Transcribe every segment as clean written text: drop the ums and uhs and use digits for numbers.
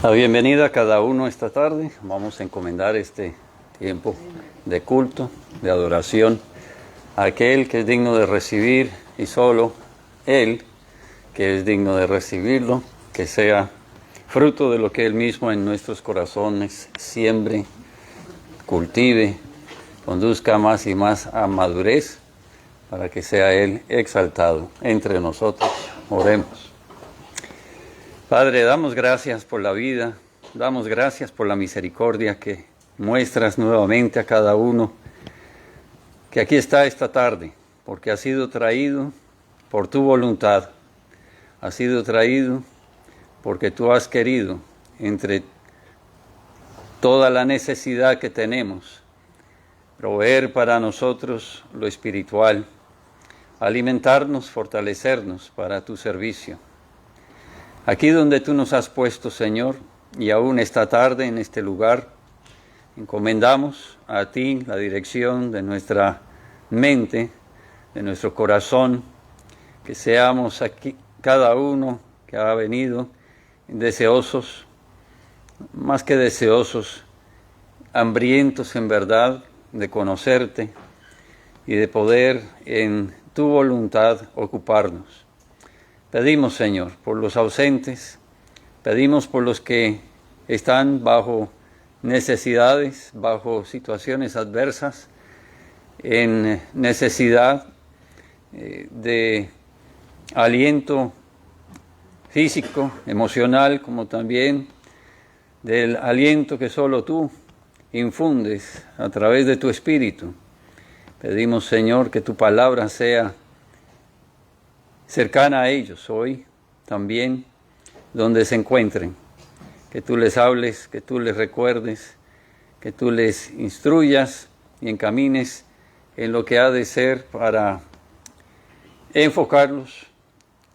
La bienvenida a cada uno esta tarde. Vamos a encomendar este tiempo de culto, de adoración, a aquel que es digno de recibir y solo Él que es digno de recibirlo, que sea fruto de lo que Él mismo en nuestros corazones siembre, cultive, conduzca más y más a madurez, para que sea Él exaltado entre nosotros. Oremos. Padre, damos gracias por la vida, damos gracias por la misericordia que muestras nuevamente a cada uno que aquí está esta tarde, porque ha sido traído por tu voluntad, ha sido traído porque tú has querido, entre toda la necesidad que tenemos, proveer para nosotros lo espiritual, alimentarnos, fortalecernos para tu servicio. Aquí donde tú nos has puesto, Señor, y aún esta tarde en este lugar, encomendamos a ti la dirección de nuestra mente, de nuestro corazón, que seamos aquí cada uno que ha venido deseosos, más que deseosos, hambrientos en verdad de conocerte y de poder en tu voluntad ocuparnos. Pedimos, Señor, por los ausentes, pedimos por los que están bajo necesidades, bajo situaciones adversas, en necesidad de aliento físico, emocional, como también del aliento que solo tú infundes a través de tu Espíritu. Pedimos, Señor, que tu palabra sea cercana a ellos hoy también, donde se encuentren, que tú les hables, que tú les recuerdes, que tú les instruyas y encamines en lo que ha de ser para enfocarlos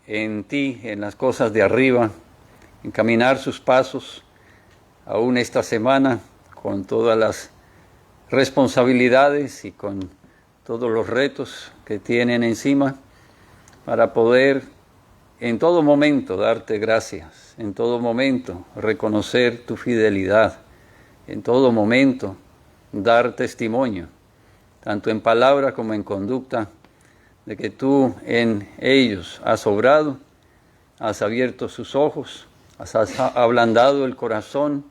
en ti, en las cosas de arriba, encaminar sus pasos aún esta semana con todas las responsabilidades y con todos los retos que tienen encima, para poder en todo momento darte gracias, en todo momento reconocer tu fidelidad, en todo momento dar testimonio, tanto en palabra como en conducta, de que tú en ellos has obrado, has abierto sus ojos, has ablandado el corazón,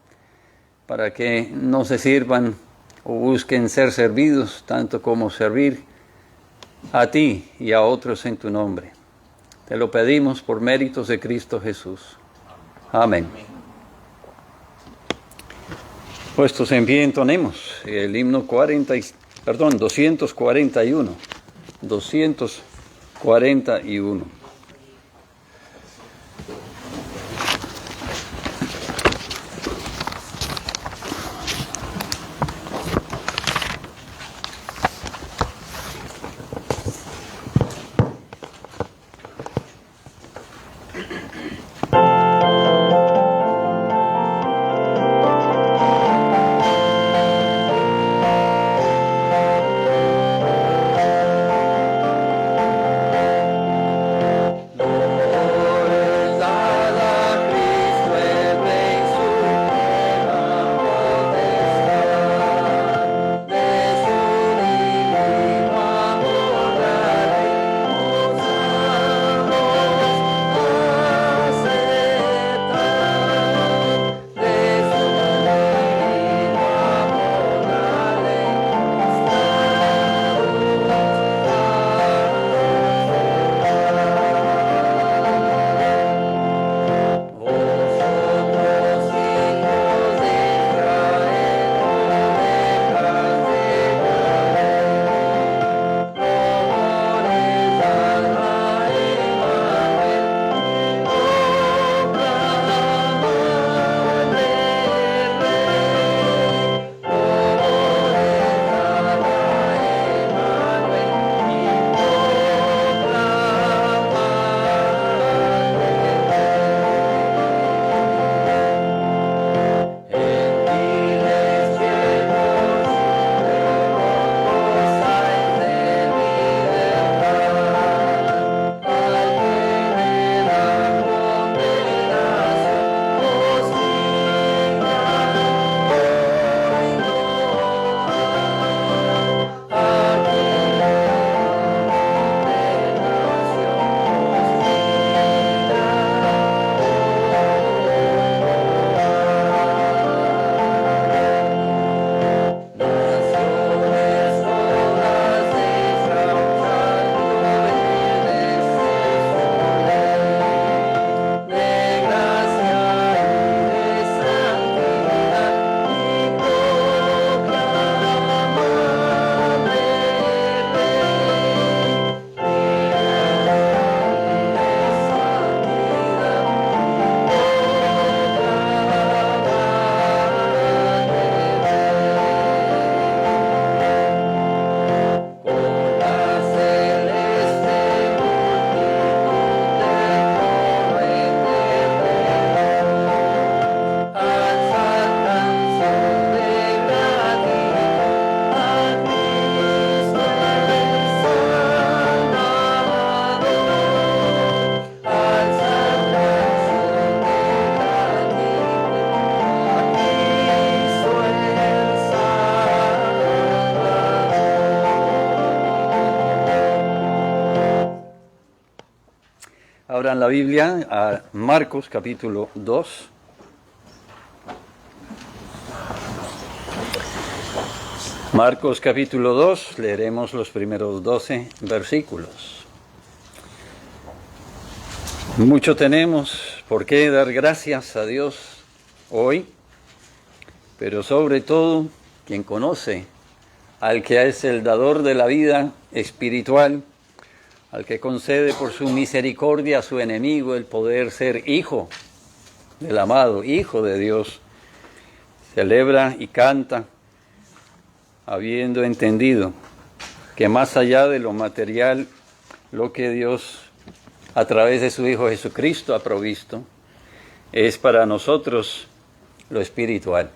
para que no se sirvan o busquen ser servidos, tanto como servir a ti y a otros en tu nombre. Te lo pedimos por méritos de Cristo Jesús. Amén. Puestos en pie, entonemos el himno 241. 241. Abran la Biblia a Marcos capítulo 2. Marcos capítulo 2, leeremos los primeros 12 versículos. Mucho tenemos por qué dar gracias a Dios hoy, pero sobre todo quien conoce al que es el dador de la vida espiritual, al que concede por su misericordia a su enemigo el poder ser hijo del amado, hijo de Dios, celebra y canta, habiendo entendido que más allá de lo material, lo que Dios a través de su Hijo Jesucristo ha provisto, es para nosotros lo espiritual.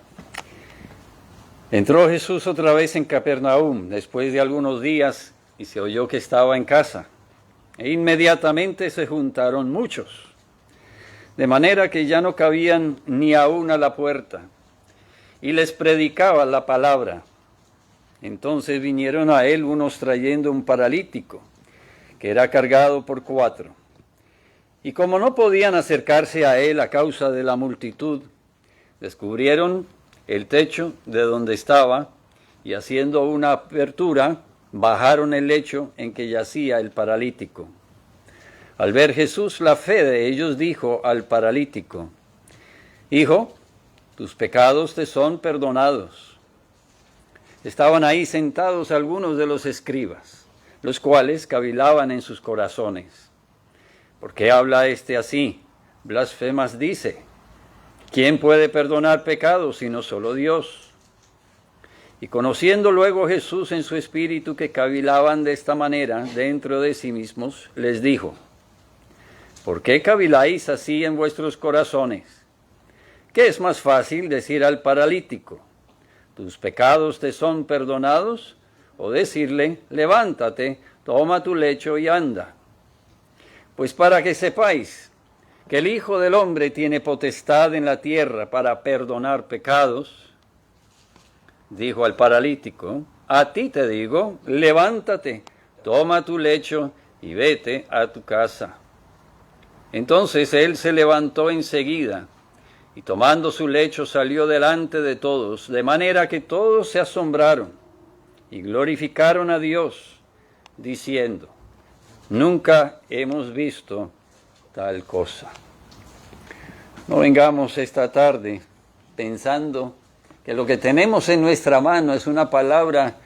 Entró Jesús otra vez en Capernaum después de algunos días y se oyó que estaba en casa. E inmediatamente se juntaron muchos, de manera que ya no cabían ni aún a la puerta, y les predicaba la palabra. Entonces vinieron a él unos trayendo un paralítico, que era cargado por 4. Y como no podían acercarse a él a causa de la multitud, descubrieron el techo de donde estaba, y haciendo una apertura, bajaron el lecho en que yacía el paralítico. Al ver Jesús la fe de ellos, dijo al paralítico: Hijo, tus pecados te son perdonados. Estaban ahí sentados algunos de los escribas, los cuales cavilaban en sus corazones. ¿Por qué habla este así? Blasfemas dice. ¿Quién puede perdonar pecados sino solo Dios? Y conociendo luego Jesús en su espíritu que cavilaban de esta manera dentro de sí mismos, les dijo: ¿por qué caviláis así en vuestros corazones? ¿Qué es más fácil decir al paralítico: tus pecados te son perdonados? O decirle: levántate, toma tu lecho y anda. Pues para que sepáis que el Hijo del Hombre tiene potestad en la tierra para perdonar pecados, dijo al paralítico: a ti te digo, levántate, toma tu lecho y vete a tu casa. Entonces él se levantó enseguida y tomando su lecho salió delante de todos, de manera que todos se asombraron y glorificaron a Dios, diciendo: nunca hemos visto tal cosa. No vengamos esta tarde pensando que lo que tenemos en nuestra mano es una palabra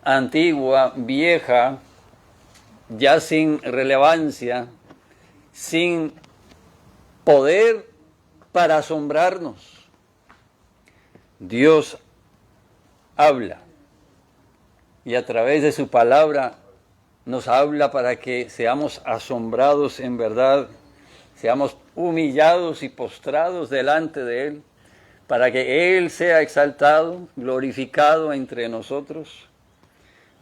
antigua, vieja, ya sin relevancia, sin poder para asombrarnos. Dios habla y a través de su palabra nos habla para que seamos asombrados en verdad, seamos humillados y postrados delante de Él, para que Él sea exaltado, glorificado entre nosotros,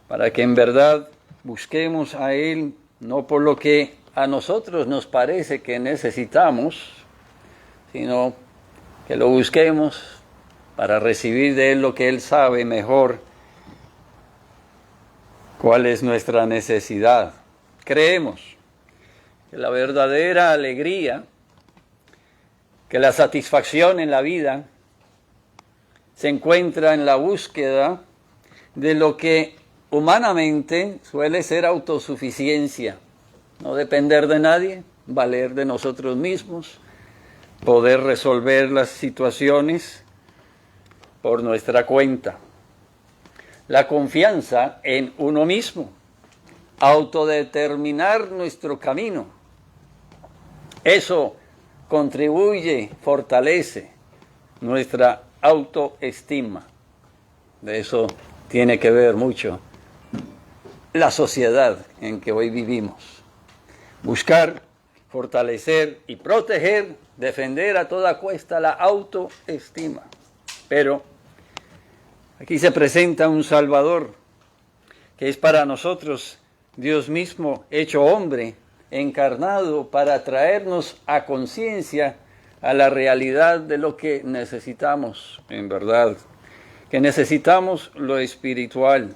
para que en verdad busquemos a Él, no por lo que a nosotros nos parece que necesitamos, sino que lo busquemos para recibir de Él lo que Él sabe mejor, cuál es nuestra necesidad. Creemos que la verdadera alegría, que la satisfacción en la vida se encuentra en la búsqueda de lo que humanamente suele ser autosuficiencia, no depender de nadie, valer de nosotros mismos, poder resolver las situaciones por nuestra cuenta. La confianza en uno mismo, autodeterminar nuestro camino. Eso contribuye, fortalece nuestra autoestima. De eso tiene que ver mucho la sociedad en que hoy vivimos. Buscar, fortalecer y proteger, defender a toda cuesta la autoestima. Pero aquí se presenta un Salvador, que es para nosotros Dios mismo hecho hombre, encarnado para traernos a conciencia a la realidad de lo que necesitamos, en verdad, que necesitamos lo espiritual.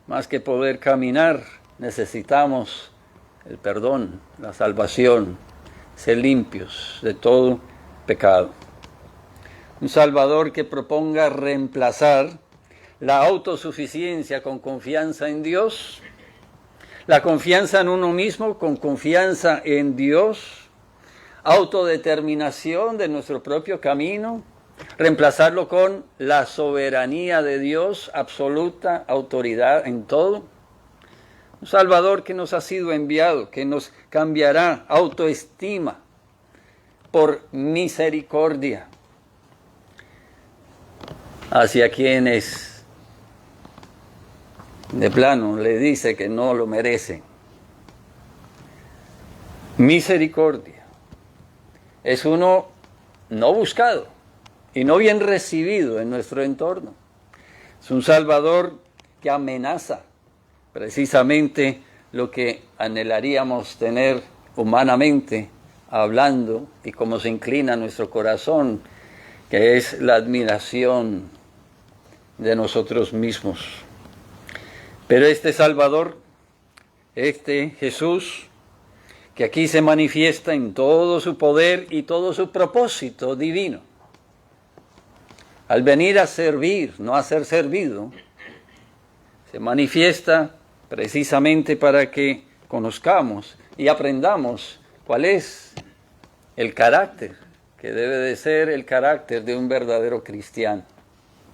Más que poder caminar, necesitamos el perdón, la salvación, ser limpios de todo pecado. Un Salvador que proponga reemplazar la autosuficiencia con confianza en Dios, la confianza en uno mismo con confianza en Dios, autodeterminación de nuestro propio camino, reemplazarlo con la soberanía de Dios, absoluta autoridad en todo. Un Salvador que nos ha sido enviado, que nos cambiará autoestima por misericordia hacia quienes de plano le dice que no lo merecen. Misericordia es uno no buscado y no bien recibido en nuestro entorno. Es un Salvador que amenaza precisamente lo que anhelaríamos tener humanamente hablando y cómo se inclina nuestro corazón, que es la admiración de nosotros mismos. Pero este Salvador, este Jesús, que aquí se manifiesta en todo su poder y todo su propósito divino, al venir a servir, no a ser servido, se manifiesta precisamente para que conozcamos y aprendamos cuál es el carácter que debe de ser el carácter de un verdadero cristiano,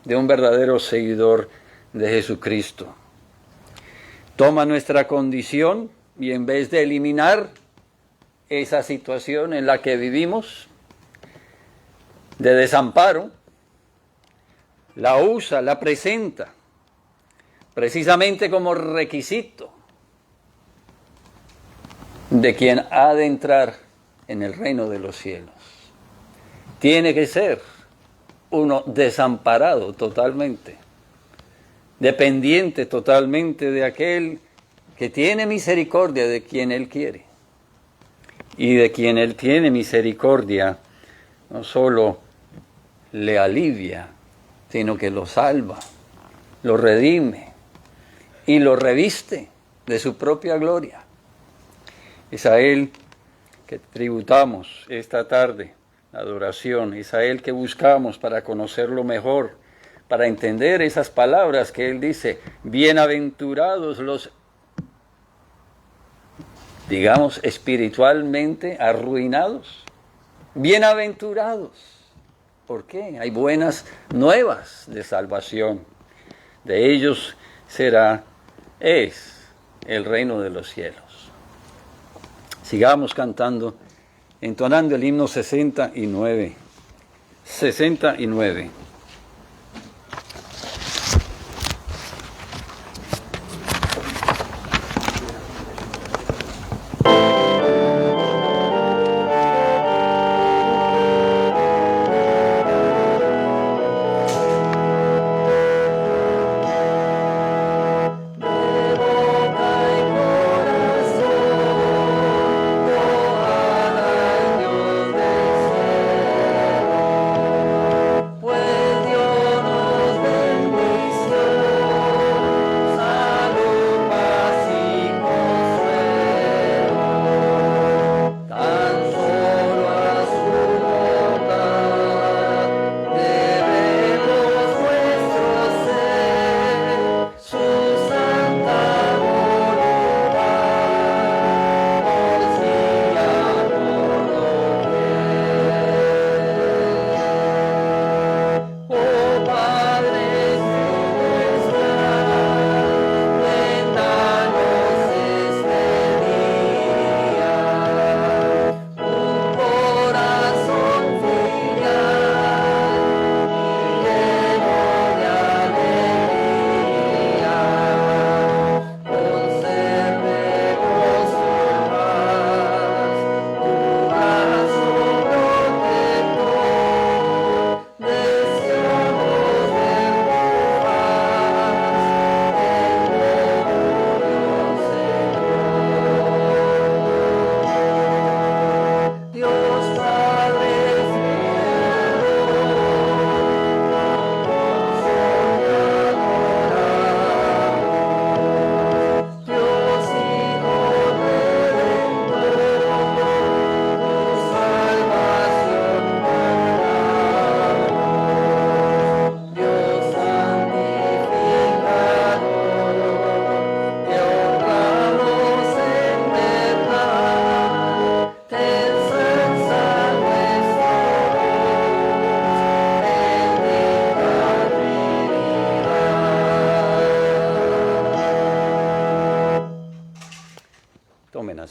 de un verdadero seguidor de Jesucristo. Toma nuestra condición y en vez de eliminar esa situación en la que vivimos, de desamparo, la usa, la presenta, precisamente como requisito de quien ha de entrar en el reino de los cielos. Tiene que ser uno desamparado totalmente, dependiente totalmente de aquel que tiene misericordia de quien Él quiere. Y de quien Él tiene misericordia, no solo le alivia, sino que lo salva, lo redime y lo reviste de su propia gloria. Es a Él que tributamos esta tarde la adoración, es a Él que buscamos para conocerlo mejor, para entender esas palabras que Él dice, bienaventurados los, digamos, espiritualmente arruinados, bienaventurados. ¿Por qué? Hay buenas nuevas de salvación. De ellos es el reino de los cielos. Sigamos cantando, entonando el himno 69. 69. Pues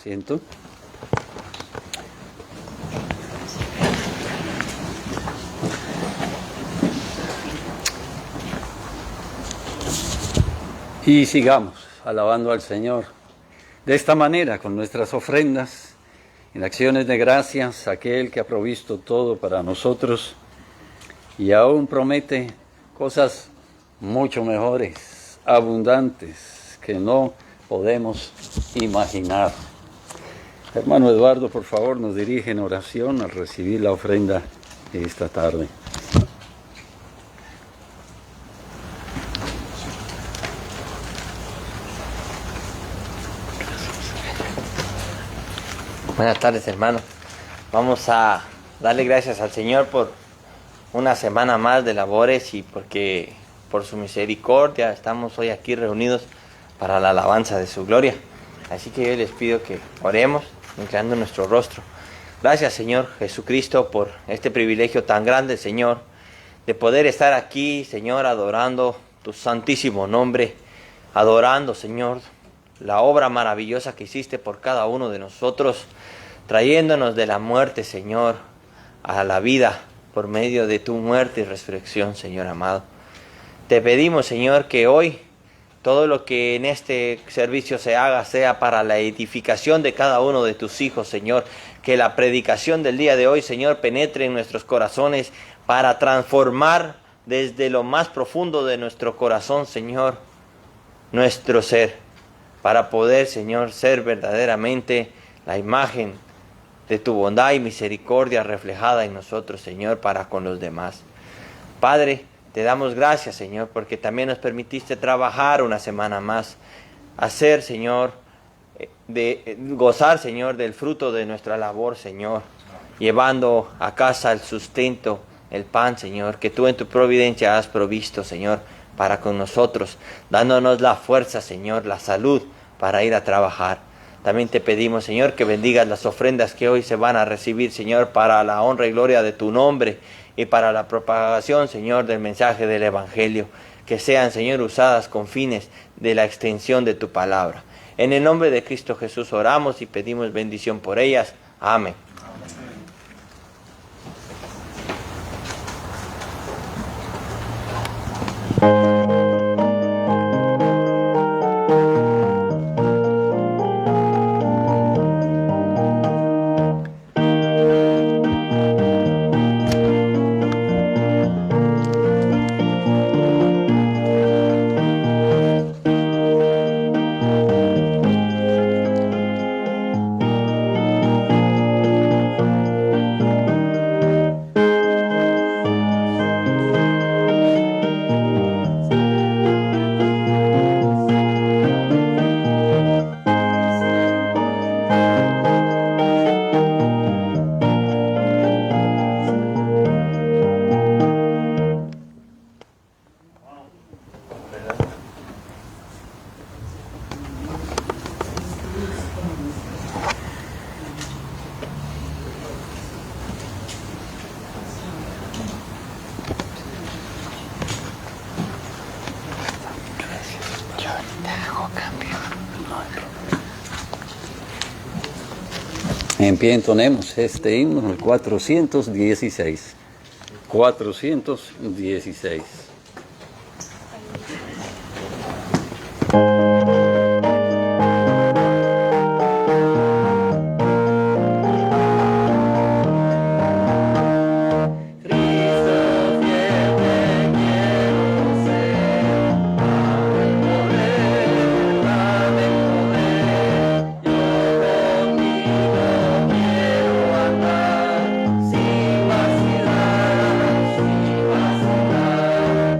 asiento. Y sigamos alabando al Señor de esta manera, con nuestras ofrendas, en acciones de gracias, aquel que ha provisto todo para nosotros y aún promete cosas mucho mejores, abundantes, que no podemos imaginar. Hermano Eduardo, por favor, nos dirige en oración al recibir la ofrenda de esta tarde. Buenas tardes, hermanos. Vamos a darle gracias al Señor por una semana más de labores y porque por su misericordia estamos hoy aquí reunidos para la alabanza de su gloria. Así que yo les pido que oremos, inclinando nuestro rostro. Gracias, Señor Jesucristo, por este privilegio tan grande, Señor, de poder estar aquí, Señor, adorando tu santísimo nombre, adorando, Señor, la obra maravillosa que hiciste por cada uno de nosotros, trayéndonos de la muerte, Señor, a la vida por medio de tu muerte y resurrección, Señor amado. Te pedimos, Señor, que hoy todo lo que en este servicio se haga sea para la edificación de cada uno de tus hijos, Señor. Que la predicación del día de hoy, Señor, penetre en nuestros corazones para transformar desde lo más profundo de nuestro corazón, Señor, nuestro ser, para poder, Señor, ser verdaderamente la imagen de tu bondad y misericordia reflejada en nosotros, Señor, para con los demás. Padre, te damos gracias, Señor, porque también nos permitiste trabajar una semana más, hacer, Señor, gozar, Señor, del fruto de nuestra labor, Señor, llevando a casa el sustento, el pan, Señor, que tú en tu providencia has provisto, Señor, para con nosotros, dándonos la fuerza, Señor, la salud para ir a trabajar. También te pedimos, Señor, que bendigas las ofrendas que hoy se van a recibir, Señor, para la honra y gloria de tu nombre y para la propagación, Señor, del mensaje del Evangelio. Que sean, Señor, usadas con fines de la extensión de tu palabra. En el nombre de Cristo Jesús oramos y pedimos bendición por ellas. Amén. En pie entonemos este himno, el 416. 416. Sin vacilar, sin vacilar.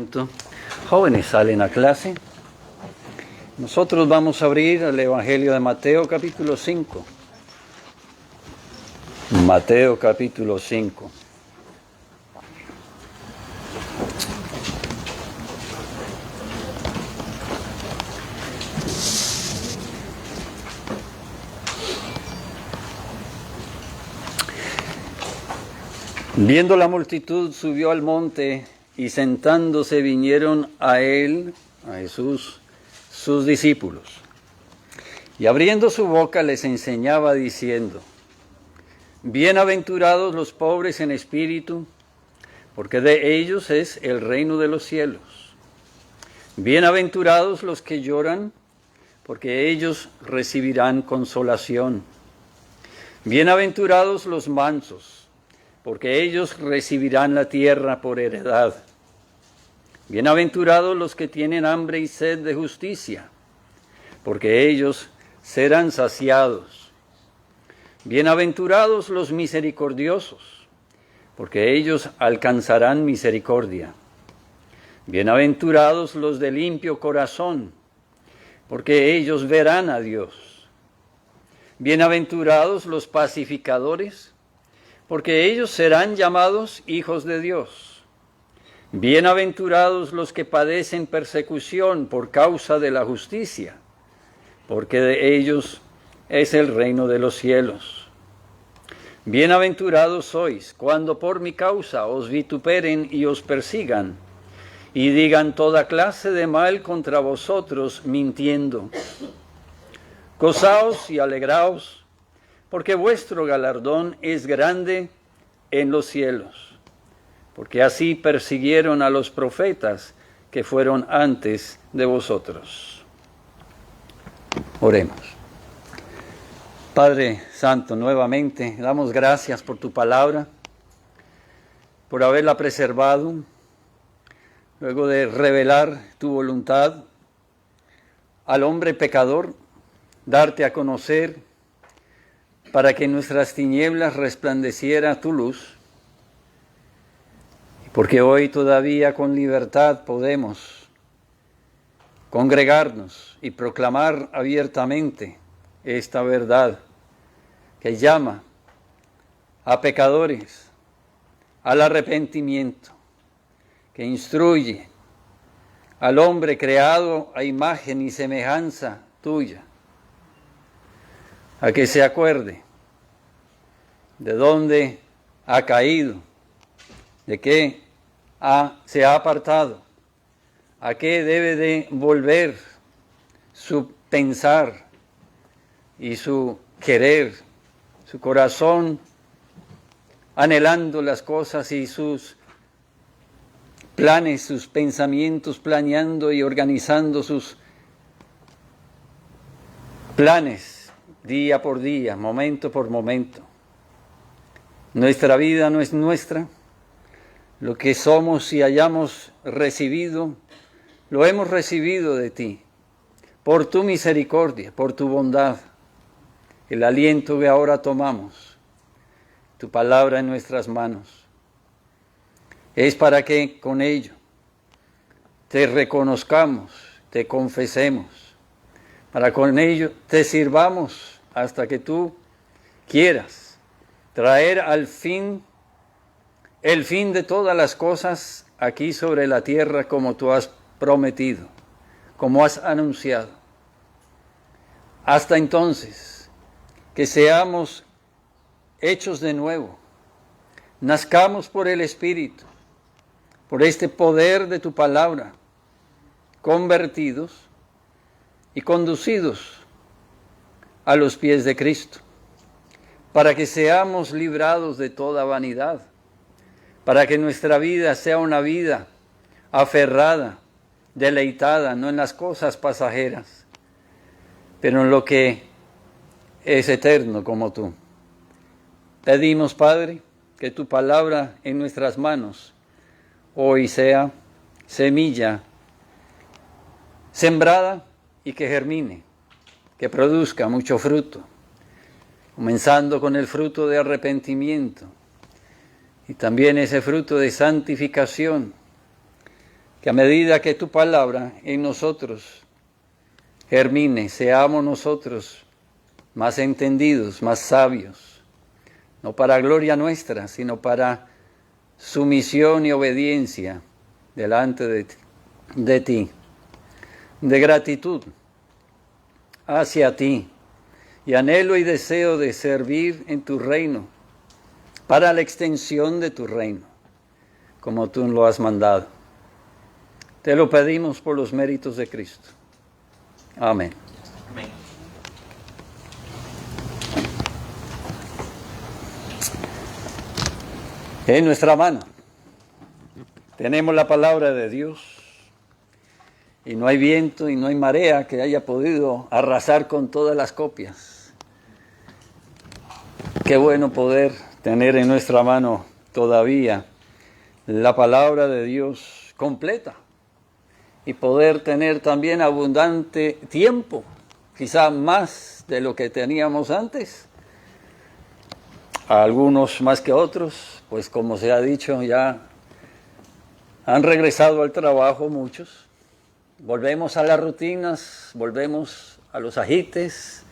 minuto. Jóvenes salen a clase. Nosotros vamos a abrir el Evangelio de Mateo capítulo 5. Mateo capítulo 5. Viendo la multitud, subió al monte y sentándose vinieron a él, a Jesús, sus discípulos. Y abriendo su boca les enseñaba diciendo: Bienaventurados los pobres en espíritu, porque de ellos es el reino de los cielos. Bienaventurados los que lloran, porque ellos recibirán consolación. Bienaventurados los mansos, porque ellos recibirán la tierra por heredad. Bienaventurados los que tienen hambre y sed de justicia, porque ellos serán saciados. Bienaventurados los misericordiosos, porque ellos alcanzarán misericordia. Bienaventurados los de limpio corazón, porque ellos verán a Dios. Bienaventurados los pacificadores, porque ellos serán llamados hijos de Dios. Bienaventurados los que padecen persecución por causa de la justicia, porque de ellos es el reino de los cielos. Bienaventurados sois cuando por mi causa os vituperen y os persigan, y digan toda clase de mal contra vosotros mintiendo. Gozaos y alegraos, porque vuestro galardón es grande en los cielos, porque así persiguieron a los profetas que fueron antes de vosotros. Oremos. Padre Santo, nuevamente damos gracias por tu palabra, por haberla preservado, luego de revelar tu voluntad al hombre pecador, darte a conocer para que en nuestras tinieblas resplandeciera tu luz, porque hoy todavía con libertad podemos congregarnos y proclamar abiertamente esta verdad que llama a pecadores al arrepentimiento, que instruye al hombre creado a imagen y semejanza tuya, a que se acuerde de dónde ha caído, de qué se ha apartado, a qué debe de volver su pensar y su querer, su corazón anhelando las cosas y sus planes, sus pensamientos, planeando y organizando sus planes día por día, momento por momento. Nuestra vida no es nuestra. Lo que somos y hayamos recibido, lo hemos recibido de ti, por tu misericordia, por tu bondad. El aliento que ahora tomamos, tu palabra en nuestras manos, es para que con ello te reconozcamos, te confesemos, para con ello te sirvamos hasta que tú quieras traer al fin, el fin de todas las cosas aquí sobre la tierra como tú has prometido, como has anunciado. Hasta entonces, que seamos hechos de nuevo, nazcamos por el Espíritu, por este poder de tu palabra, convertidos y conducidos a los pies de Cristo, para que seamos librados de toda vanidad, para que nuestra vida sea una vida aferrada, deleitada, no en las cosas pasajeras, pero en lo que es eterno como tú. Pedimos, Padre, que tu palabra en nuestras manos hoy sea semilla sembrada y que germine, que produzca mucho fruto, comenzando con el fruto de arrepentimiento y también ese fruto de santificación, que a medida que tu palabra en nosotros germine, seamos nosotros más entendidos, más sabios, no para gloria nuestra, sino para sumisión y obediencia delante de ti, de gratitud hacia ti, y anhelo y deseo de servir en tu reino, para la extensión de tu reino, como tú lo has mandado. Te lo pedimos por los méritos de Cristo. Amén. Amén. En nuestra mano tenemos la palabra de Dios, y no hay viento y no hay marea que haya podido arrasar con todas las copias. Qué bueno poder tener en nuestra mano todavía la palabra de Dios completa y poder tener también abundante tiempo, quizá más de lo que teníamos antes. A algunos más que otros, pues como se ha dicho, ya han regresado al trabajo muchos. Volvemos a las rutinas, volvemos a los ajites,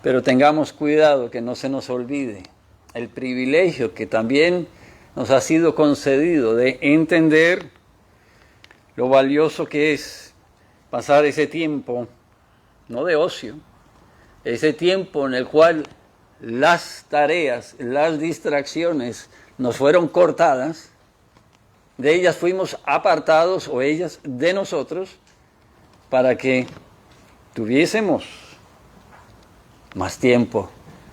pero tengamos cuidado que no se nos olvide el privilegio que también nos ha sido concedido de entender lo valioso que es pasar ese tiempo, no de ocio, ese tiempo en el cual las tareas, las distracciones nos fueron cortadas, de ellas fuimos apartados o ellas de nosotros para que tuviésemos más tiempo,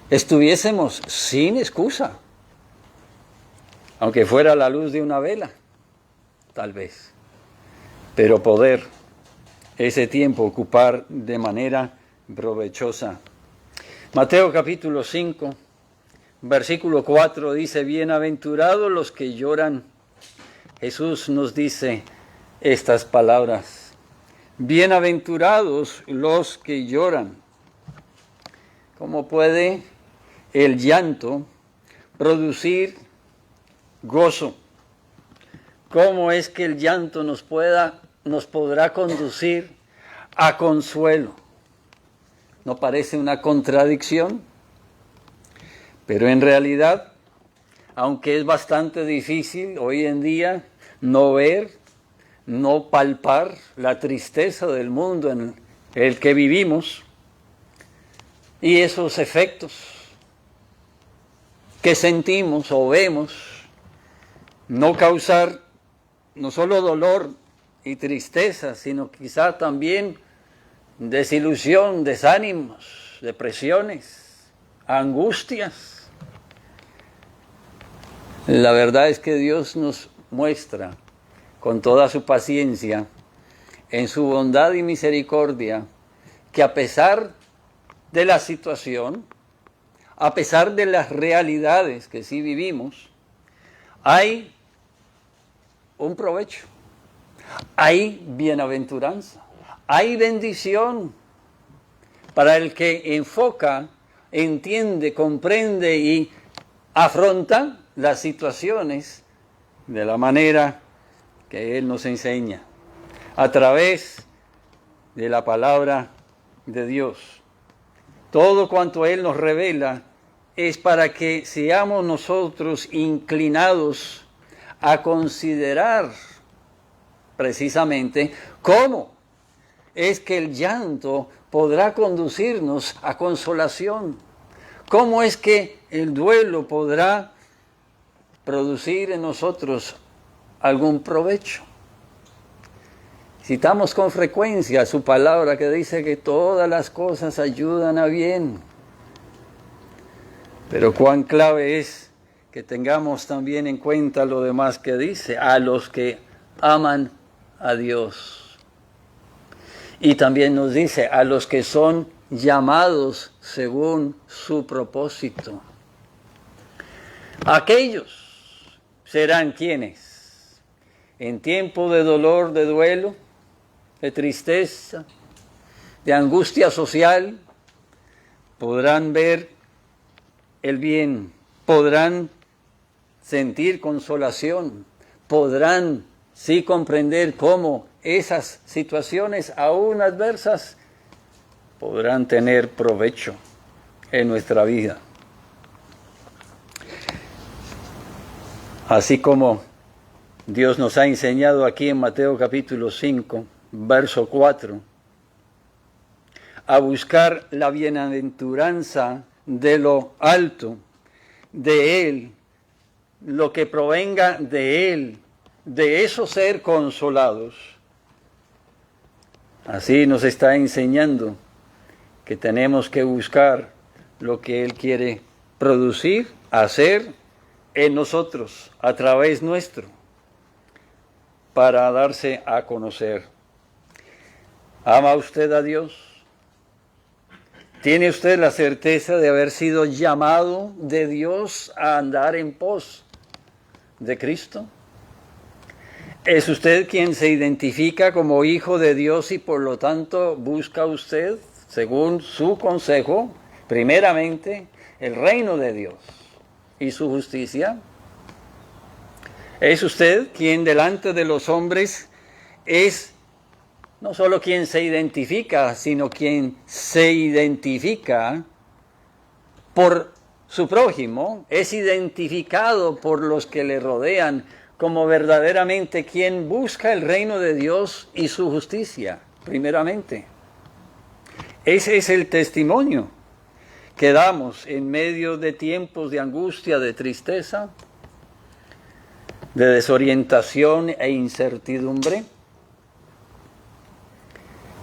estuviésemos sin excusa, aunque fuera la luz de una vela, tal vez, pero poder ese tiempo ocupar de manera provechosa. Mateo capítulo 5, versículo 4 dice: bienaventurados los que lloran. Jesús nos dice estas palabras: bienaventurados los que lloran. ¿Cómo puede el llanto producir gozo? ¿Cómo es que el llanto nos podrá conducir a consuelo? ¿No parece una contradicción? Pero en realidad, aunque es bastante difícil hoy en día no ver, no palpar la tristeza del mundo en el que vivimos y esos efectos que sentimos o vemos, no causar no solo dolor y tristeza, sino quizá también desilusión, desánimos, depresiones, angustias. La verdad es que Dios nos muestra con toda su paciencia, en su bondad y misericordia, que a pesar de la situación, a pesar de las realidades que sí vivimos, hay un provecho, hay bienaventuranza, hay bendición para el que enfoca, entiende, comprende y afronta las situaciones de la manera que Él nos enseña, a través de la palabra de Dios. Todo cuanto Él nos revela es para que seamos nosotros inclinados a considerar precisamente cómo es que el llanto podrá conducirnos a consolación, cómo es que el duelo podrá producir en nosotros algún provecho. Citamos con frecuencia su palabra que dice que todas las cosas ayudan a bien. Pero cuán clave es que tengamos también en cuenta lo demás que dice: a los que aman a Dios. Y también nos dice: a los que son llamados según su propósito. Aquellos serán quienes, en tiempo de dolor, de duelo, de tristeza, de angustia social, podrán ver el bien, podrán sentir consolación, podrán sí comprender cómo esas situaciones aún adversas podrán tener provecho en nuestra vida. Así como Dios nos ha enseñado aquí en Mateo capítulo 5, verso 4, a buscar la bienaventuranza de lo alto, de Él, lo que provenga de Él, de eso ser consolados. Así nos está enseñando que tenemos que buscar lo que Él quiere producir, hacer en nosotros, a través nuestro, para darse a conocer. ¿Ama usted a Dios? ¿Tiene usted la certeza de haber sido llamado de Dios a andar en pos de Cristo? ¿Es usted quien se identifica como hijo de Dios y por lo tanto busca usted, según su consejo, primeramente el reino de Dios y su justicia? ¿Es usted quien delante de los hombres es no solo quien se identifica, sino quien se identifica por su prójimo, es identificado por los que le rodean como verdaderamente quien busca el reino de Dios y su justicia, primeramente? Ese es el testimonio que damos en medio de tiempos de angustia, de tristeza, de desorientación e incertidumbre.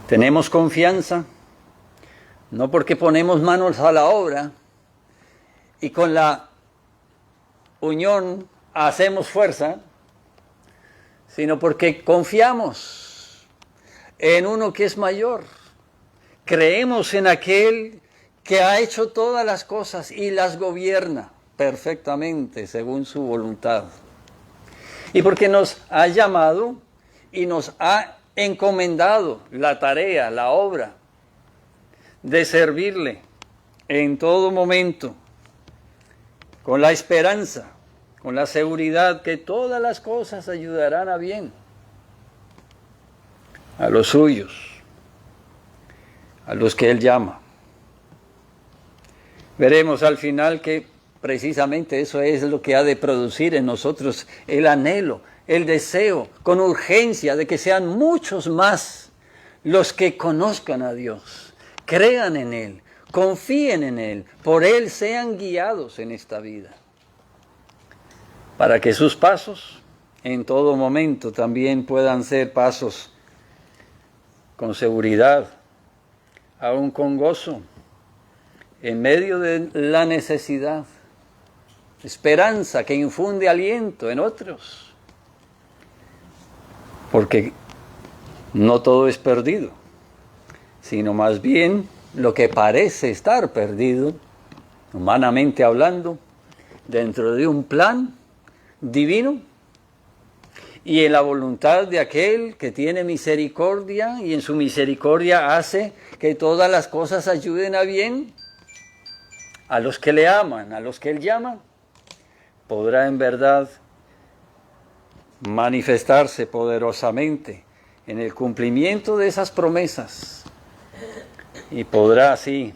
Tenemos confianza, no porque ponemos manos a la obra y con la unión hacemos fuerza, sino porque confiamos en uno que es mayor. Creemos en aquel que ha hecho todas las cosas y las gobierna perfectamente según su voluntad. Y porque nos ha llamado y nos ha encomendado la tarea, la obra de servirle en todo momento, con la esperanza, con la seguridad que todas las cosas ayudarán a bien a los suyos, a los que Él llama. Veremos al final que precisamente eso es lo que ha de producir en nosotros el anhelo, el deseo, con urgencia, de que sean muchos más los que conozcan a Dios, crean en Él, confíen en Él, por Él sean guiados en esta vida, para que sus pasos en todo momento también puedan ser pasos con seguridad, aún con gozo, en medio de la necesidad, esperanza que infunde aliento en otros, porque no todo es perdido, sino más bien lo que parece estar perdido, humanamente hablando, dentro de un plan divino y en la voluntad de aquel que tiene misericordia y en su misericordia hace que todas las cosas ayuden a bien a los que le aman, a los que Él llama, podrá en verdad manifestarse poderosamente en el cumplimiento de esas promesas y podrá así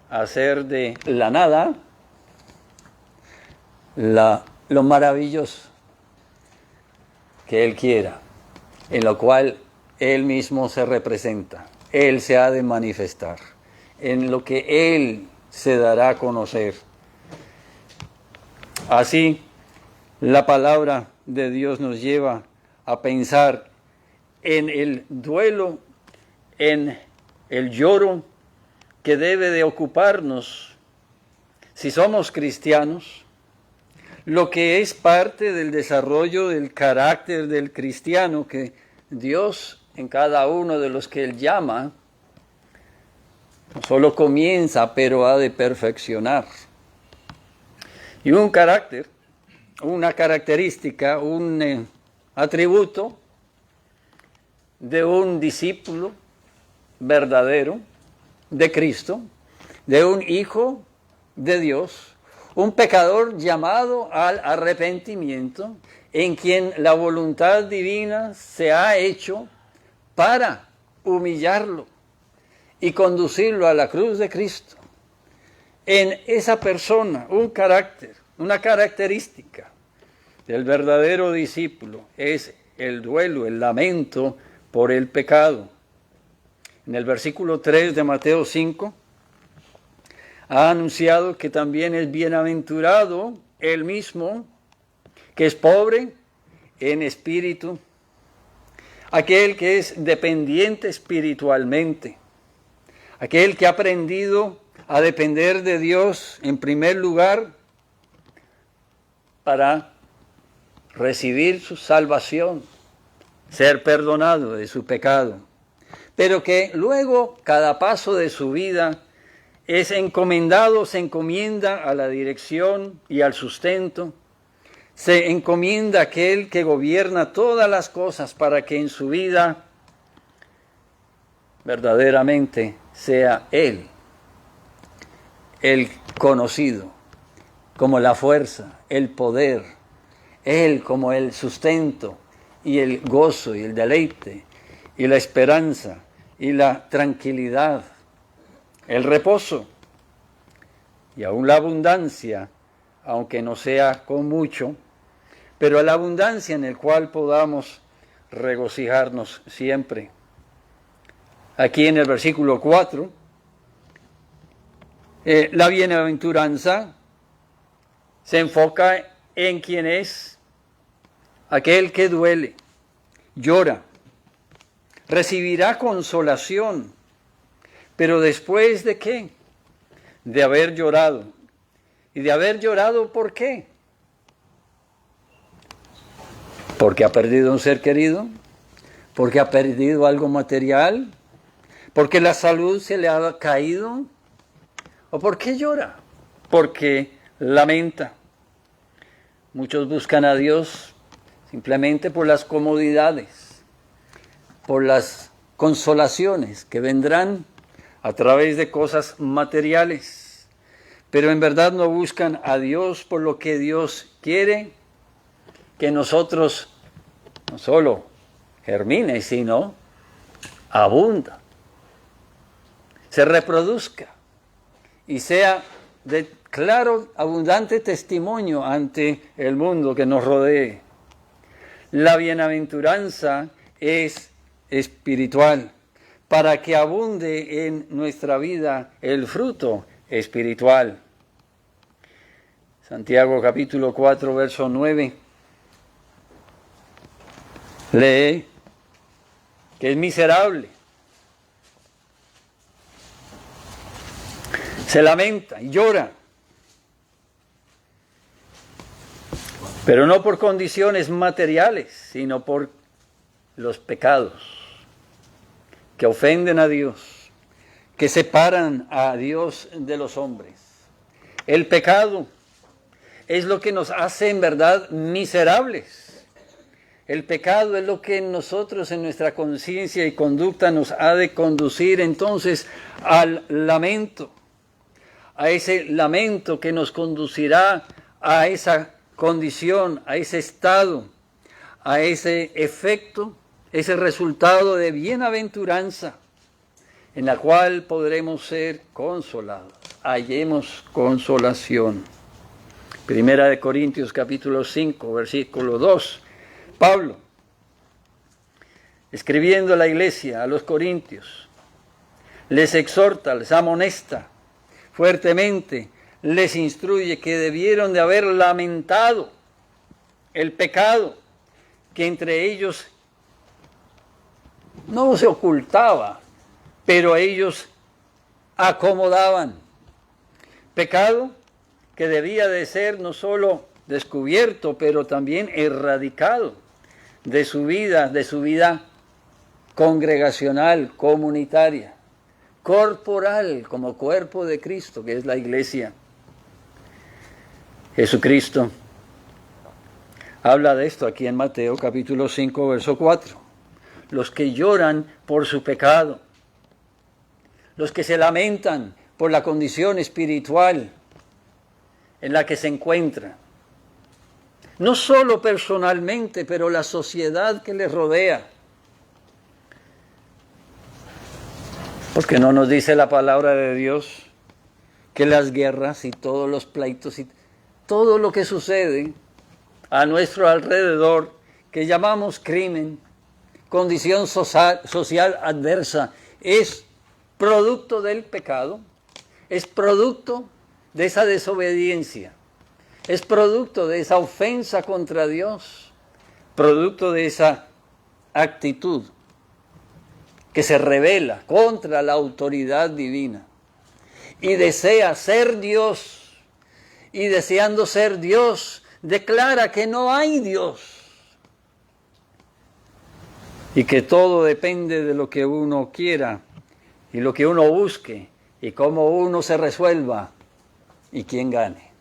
hacer de la nada lo maravilloso que Él quiera, en lo cual Él mismo se representa, Él se ha de manifestar, en lo que Él se dará a conocer. Así, la palabra de Dios nos lleva a pensar en el duelo, en el lloro que debe de ocuparnos si somos cristianos, lo que es parte del desarrollo del carácter del cristiano que Dios en cada uno de los que Él llama no solo comienza, pero ha de perfeccionar. Y un carácter, una característica, un atributo de un discípulo verdadero de Cristo, de un hijo de Dios, un pecador llamado al arrepentimiento, en quien la voluntad divina se ha hecho para humillarlo y conducirlo a la cruz de Cristo. En esa persona, un carácter, una característica del verdadero discípulo es el duelo, el lamento por el pecado. En el versículo 3 de Mateo 5, ha anunciado que también es bienaventurado él mismo, que es pobre en espíritu, aquel que es dependiente espiritualmente, aquel que ha aprendido a depender de Dios en primer lugar para recibir su salvación, ser perdonado de su pecado, pero que luego cada paso de su vida es encomendado, se encomienda a la dirección y al sustento, se encomienda a aquel que gobierna todas las cosas para que en su vida verdaderamente sea Él el conocido como la fuerza, el poder, Él como el sustento y el gozo y el deleite y la esperanza y la tranquilidad, el reposo y aún la abundancia, aunque no sea con mucho, pero la abundancia en el cual podamos regocijarnos siempre. Aquí en el versículo 4, la bienaventuranza se enfoca en quien es aquel que duele, llora, recibirá consolación, pero después de qué? De haber llorado. ¿Y de haber llorado por qué? Porque ha perdido un ser querido, porque ha perdido algo material, porque la salud se le ha caído. ¿O por qué llora? Porque lamenta. Muchos buscan a Dios simplemente por las comodidades, por las consolaciones que vendrán a través de cosas materiales, pero en verdad no buscan a Dios por lo que Dios quiere que nosotros no solo germine, sino abunda, se reproduzca y sea de claro, abundante testimonio ante el mundo que nos rodee. La bienaventuranza es espiritual, para que abunde en nuestra vida el fruto espiritual. Santiago capítulo 4, verso 9. Lee que es miserable. Se lamenta y llora. Pero no por condiciones materiales, sino por los pecados que ofenden a Dios, que separan a Dios de los hombres. El pecado es lo que nos hace en verdad miserables. El pecado es lo que nosotros en nuestra conciencia y conducta nos ha de conducir entonces al lamento, a ese lamento que nos conducirá a esa condición, a ese estado, a ese efecto, ese resultado de bienaventuranza en la cual podremos ser consolados, hallemos consolación. Primera de Corintios capítulo 5, versículo 2. Pablo, escribiendo a la iglesia, a los corintios, les exhorta, les amonesta fuertemente, les instruye que debieron de haber lamentado el pecado que entre ellos no se ocultaba, pero ellos acomodaban. Pecado que debía de ser no solo descubierto, pero también erradicado de su vida congregacional, comunitaria, corporal, como cuerpo de Cristo, que es la iglesia. Jesucristo habla de esto aquí en Mateo capítulo 5, verso 4. Los que lloran por su pecado, los que se lamentan por la condición espiritual en la que se encuentran, no solo personalmente, pero la sociedad que les rodea. Porque no nos dice la palabra de Dios que las guerras y todos los pleitos y todo lo que sucede a nuestro alrededor, que llamamos crimen, condición social adversa, es producto del pecado, es producto de esa desobediencia, es producto de esa ofensa contra Dios, producto de esa actitud que se rebela contra la autoridad divina y desea ser Dios, y deseando ser Dios, declara que no hay Dios y que todo depende de lo que uno quiera y lo que uno busque y cómo uno se resuelva y quién gane.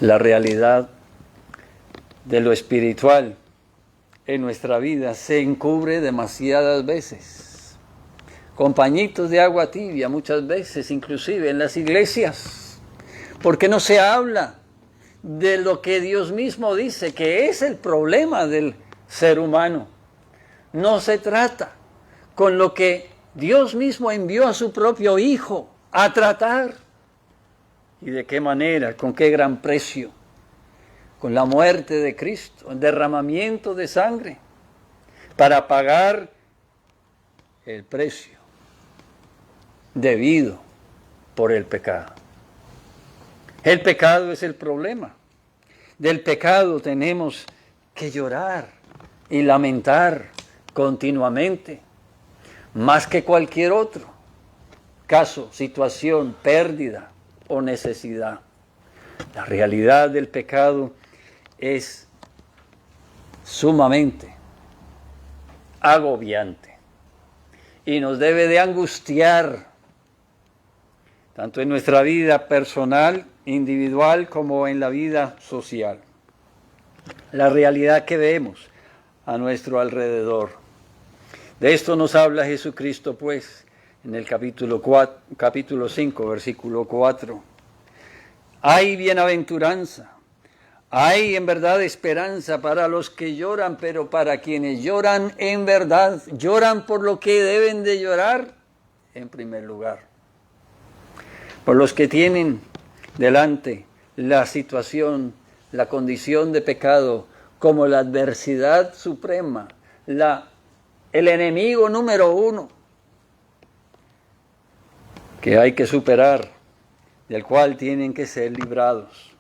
La realidad de lo espiritual en nuestra vida se encubre demasiadas veces, con pañitos de agua tibia muchas veces, inclusive en las iglesias, porque no se habla de lo que Dios mismo dice que es el problema del ser humano. No se trata con lo que Dios mismo envió a su propio Hijo a tratar. ¿Y de qué manera? ¿Con qué gran precio? Con la muerte de Cristo, el derramamiento de sangre, para pagar el precio debido por el pecado. El pecado es el problema. Del pecado tenemos que llorar y lamentar continuamente, más que cualquier otro caso, situación, pérdida o necesidad. La realidad del pecado es sumamente agobiante y nos debe de angustiar, tanto en nuestra vida personal, individual, como en la vida social. La realidad que vemos a nuestro alrededor. De esto nos habla Jesucristo, pues, en el capítulo 5, versículo 4. Hay bienaventuranza, hay en verdad esperanza para los que lloran, pero para quienes lloran en verdad, lloran por lo que deben de llorar en primer lugar. Por los que tienen delante la situación, la condición de pecado, como la adversidad suprema, el enemigo número uno que hay que superar, del cual tienen que ser librados.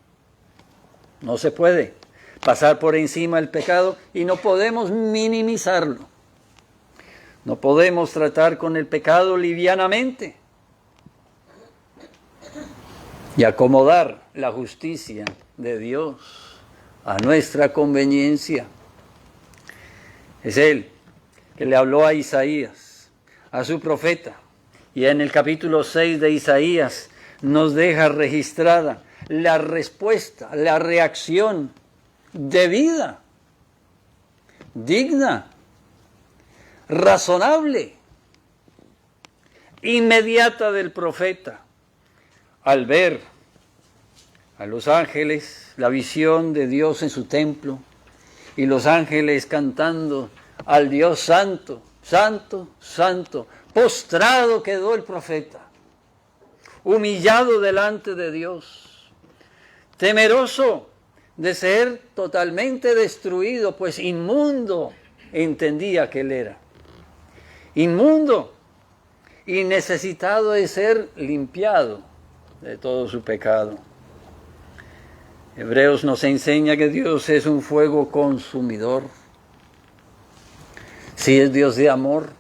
No se puede pasar por encima del pecado y no podemos minimizarlo. No podemos tratar con el pecado livianamente y acomodar la justicia de Dios a nuestra conveniencia. Es Él que le habló a Isaías, a su profeta, y en el capítulo 6 de Isaías nos deja registrada la respuesta, la reacción debida, digna, razonable, inmediata del profeta, al ver a los ángeles, la visión de Dios en su templo, y los ángeles cantando al Dios santo, santo, santo. Postrado quedó el profeta, humillado delante de Dios, temeroso de ser totalmente destruido, pues inmundo entendía que él era. Inmundo y necesitado de ser limpiado de todo su pecado. Hebreos nos enseña que Dios es un fuego consumidor. Sí, es Dios de amor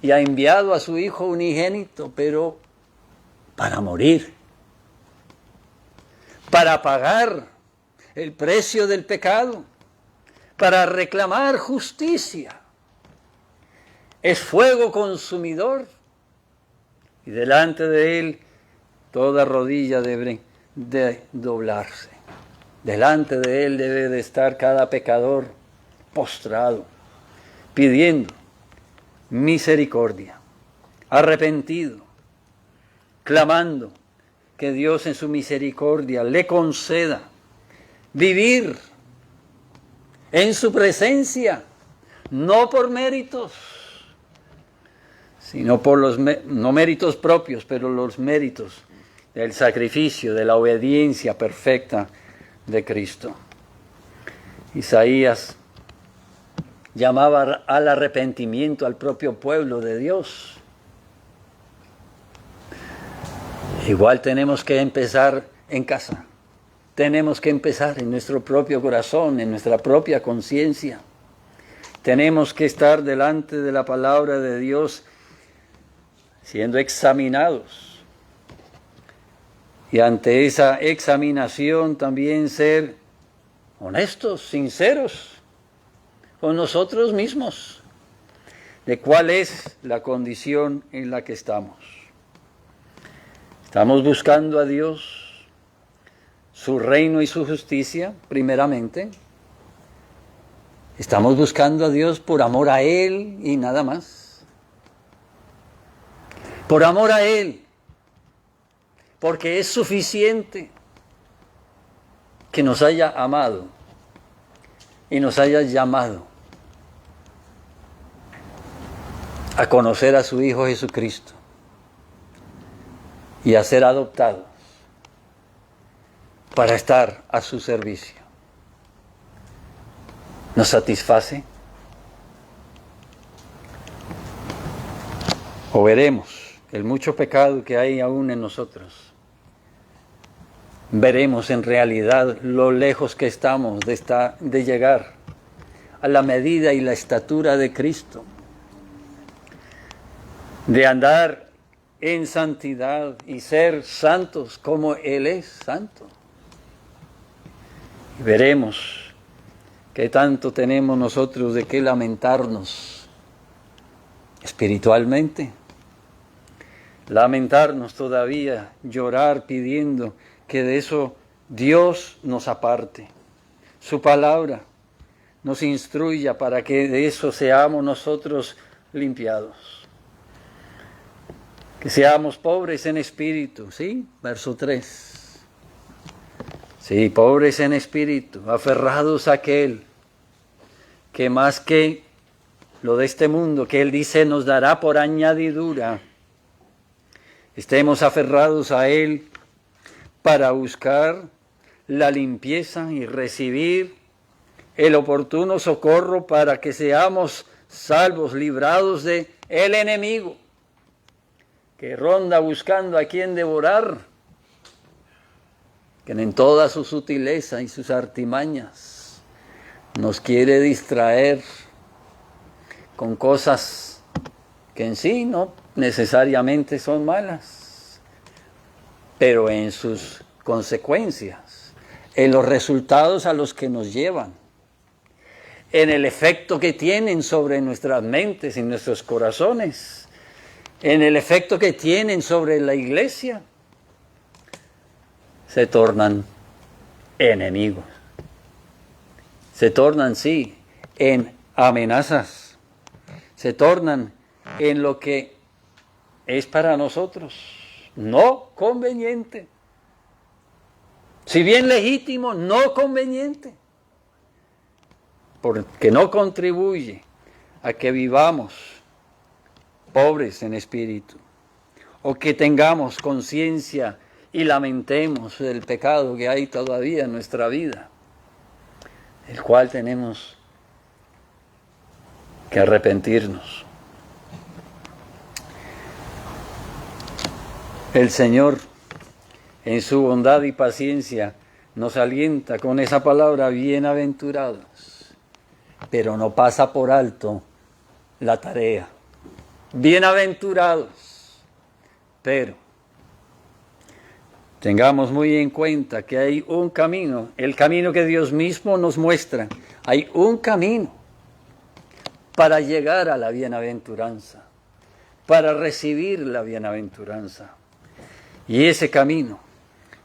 y ha enviado a su Hijo unigénito, pero para morir, para pagar el precio del pecado, para reclamar justicia. Es fuego consumidor y delante de Él toda rodilla debe de doblarse. Delante de Él debe de estar cada pecador postrado, pidiendo misericordia, arrepentido, clamando que Dios en su misericordia le conceda vivir en su presencia, no por méritos, sino por no méritos propios, pero los méritos del sacrificio, de la obediencia perfecta de Cristo. Isaías llamaba al arrepentimiento al propio pueblo de Dios. Igual tenemos que empezar en casa. Tenemos que empezar en nuestro propio corazón, en nuestra propia conciencia. Tenemos que estar delante de la palabra de Dios siendo examinados. Y ante esa examinación también ser honestos, sinceros con nosotros mismos de cuál es la condición en la que estamos. Estamos buscando a Dios, su reino y su justicia, primeramente. Estamos buscando a Dios por amor a Él y nada más. Por amor a Él, porque es suficiente que nos haya amado y nos haya llamado a conocer a su Hijo Jesucristo y a ser adoptados para estar a su servicio. ¿Nos satisface? ¿O veremos el mucho pecado que hay aún en nosotros? Veremos en realidad lo lejos que estamos de llegar a la medida y la estatura de Cristo, de andar en santidad y ser santos como Él es santo. Y veremos qué tanto tenemos nosotros de qué lamentarnos espiritualmente. Lamentarnos todavía, llorar pidiendo que de eso Dios nos aparte. Su palabra nos instruya para que de eso seamos nosotros limpiados. Que seamos pobres en espíritu, ¿sí? Verso 3. Sí, pobres en espíritu, aferrados a aquel que más que lo de este mundo, que Él dice nos dará por añadidura, estemos aferrados a Él para buscar la limpieza y recibir el oportuno socorro para que seamos salvos, librados de el enemigo que ronda buscando a quien devorar, que en toda su sutileza y sus artimañas nos quiere distraer con cosas que en sí no necesariamente son malas, pero en sus consecuencias, en los resultados a los que nos llevan, en el efecto que tienen sobre nuestras mentes y nuestros corazones, en el efecto que tienen sobre la iglesia, se tornan enemigos. Se tornan, sí, en amenazas. Se tornan en lo que es para nosotros no conveniente. Si bien legítimo, no conveniente. Porque no contribuye a que vivamos pobres en espíritu, o que tengamos conciencia y lamentemos el pecado que hay todavía en nuestra vida, el cual tenemos que arrepentirnos. El Señor, en su bondad y paciencia, nos alienta con esa palabra bienaventurados, pero no pasa por alto la tarea. Bienaventurados, pero tengamos muy en cuenta que hay un camino, el camino que Dios mismo nos muestra. Hay un camino para llegar a la bienaventuranza, para recibir la bienaventuranza. Y ese camino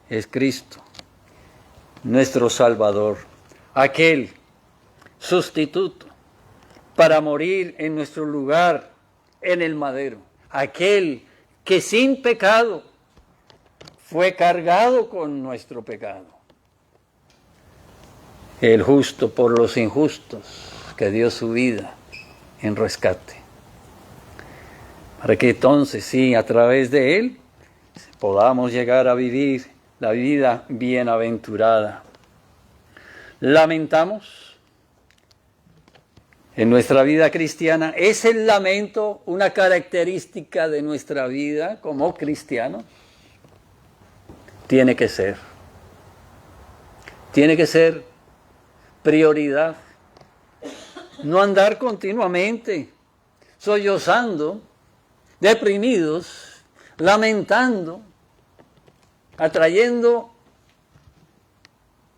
es Cristo, nuestro Salvador, aquel sustituto para morir en nuestro lugar en el madero, aquel que sin pecado fue cargado con nuestro pecado. El justo por los injustos, que dio su vida en rescate. Para que entonces, sí, a través de Él, podamos llegar a vivir la vida bienaventurada. Lamentamos en nuestra vida cristiana. ¿Es el lamento una característica de nuestra vida como cristianos? Tiene que ser. Tiene que ser prioridad. No andar continuamente sollozando, deprimidos, lamentando, atrayendo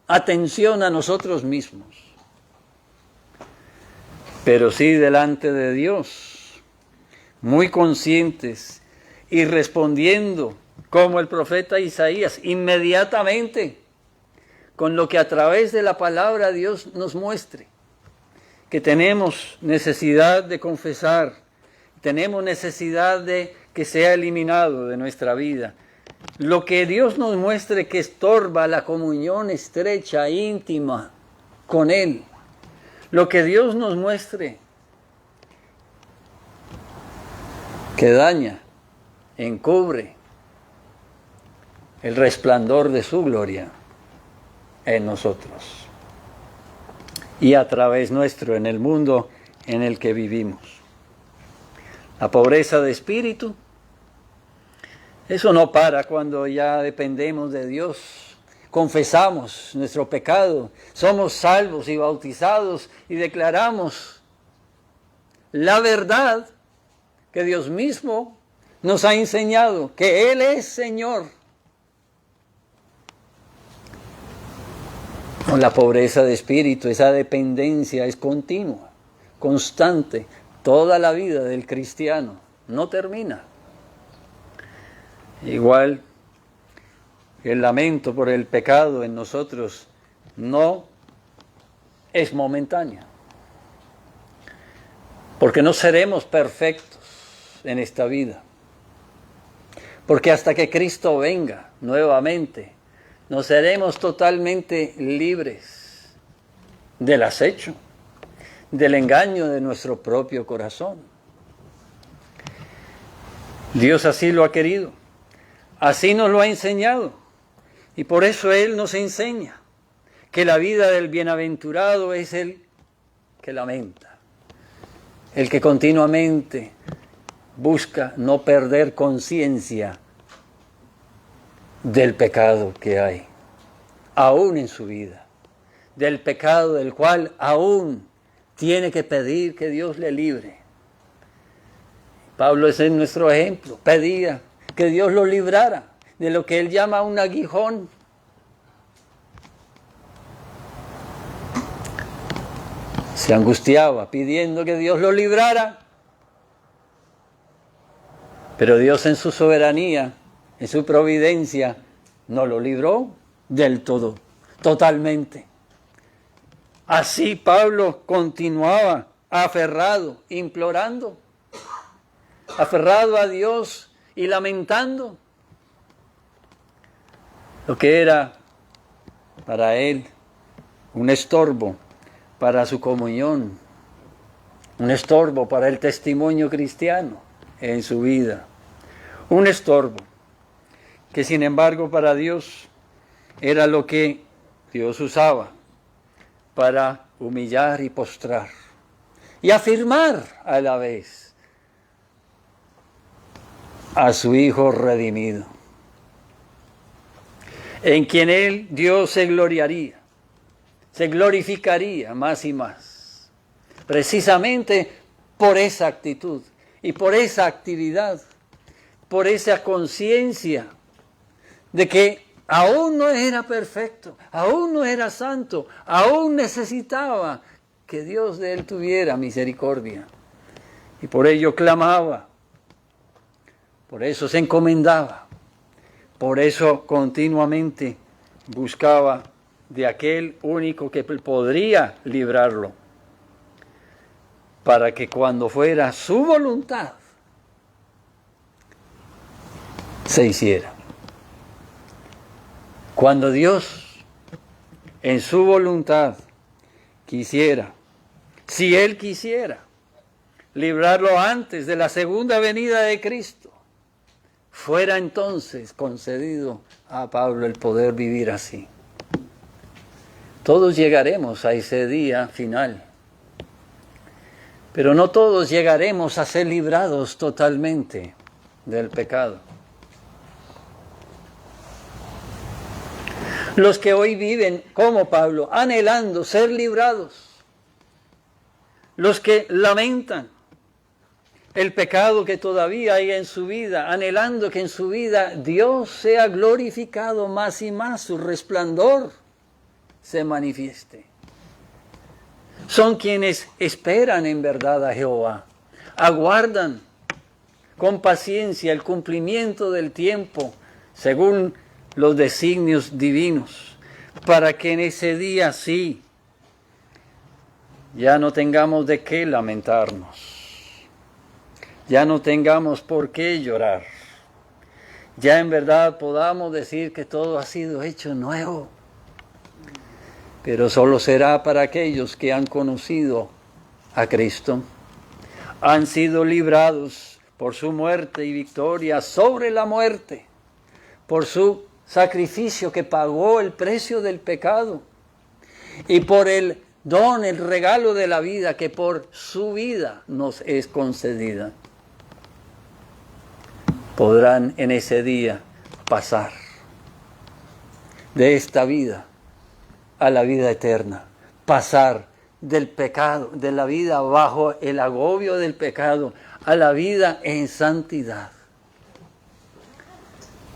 atención a nosotros mismos. Pero sí delante de Dios, muy conscientes y respondiendo como el profeta Isaías, inmediatamente con lo que a través de la palabra Dios nos muestre, que tenemos necesidad de confesar, tenemos necesidad de que sea eliminado de nuestra vida. Lo que Dios nos muestre que estorba la comunión estrecha, íntima con Él. Lo que Dios nos muestre que daña, encubre el resplandor de su gloria en nosotros y a través nuestro en el mundo en el que vivimos. La pobreza de espíritu, eso no para cuando ya dependemos de Dios, confesamos nuestro pecado, somos salvos y bautizados y declaramos la verdad que Dios mismo nos ha enseñado, que Él es Señor. La pobreza de espíritu, esa dependencia es continua, constante, toda la vida del cristiano, no termina. Igual, el lamento por el pecado en nosotros no es momentáneo, porque no seremos perfectos en esta vida, porque hasta que Cristo venga nuevamente, no seremos totalmente libres del acecho, del engaño de nuestro propio corazón. Dios así lo ha querido, así nos lo ha enseñado, y por eso Él nos enseña que la vida del bienaventurado es el que lamenta, el que continuamente busca no perder conciencia del pecado que hay, aún en su vida, del pecado del cual aún tiene que pedir que Dios le libre. Pablo es nuestro ejemplo, pedía que Dios lo librara de lo que él llama un aguijón. Se angustiaba pidiendo que Dios lo librara, pero Dios en su soberanía, en su providencia, no lo libró del todo, totalmente. Así Pablo continuaba aferrado, implorando, aferrado a Dios y lamentando lo que era para él un estorbo para su comunión, un estorbo para el testimonio cristiano en su vida, un estorbo que sin embargo para Dios era lo que Dios usaba para humillar y postrar y afirmar a la vez a su Hijo redimido, en quien Él, Dios, se glorificaría más y más, precisamente por esa actitud y por esa actividad, por esa conciencia de que aún no era perfecto, aún no era santo, aún necesitaba que Dios de él tuviera misericordia. Y por ello clamaba, por eso se encomendaba, por eso continuamente buscaba de aquel único que podría librarlo, para que cuando fuera su voluntad, se hiciera. Cuando Dios, en su voluntad, quisiera, si Él quisiera, librarlo antes de la segunda venida de Cristo, fuera entonces concedido a Pablo el poder vivir así. Todos llegaremos a ese día final, pero no todos llegaremos a ser librados totalmente del pecado. Los que hoy viven como Pablo, anhelando ser librados, los que lamentan el pecado que todavía hay en su vida, anhelando que en su vida Dios sea glorificado más y más, su resplandor se manifieste. Son quienes esperan en verdad a Jehová, aguardan con paciencia el cumplimiento del tiempo según los designios divinos, para que en ese día sí ya no tengamos de qué lamentarnos. Ya no tengamos por qué llorar. Ya en verdad podamos decir que todo ha sido hecho nuevo. Pero solo será para aquellos que han conocido a Cristo. Han sido librados por su muerte y victoria sobre la muerte. Por su sacrificio que pagó el precio del pecado. Y por el don, el regalo de la vida que por su vida nos es concedida. Podrán en ese día pasar de esta vida a la vida eterna, pasar del pecado, de la vida bajo el agobio del pecado, a la vida en santidad,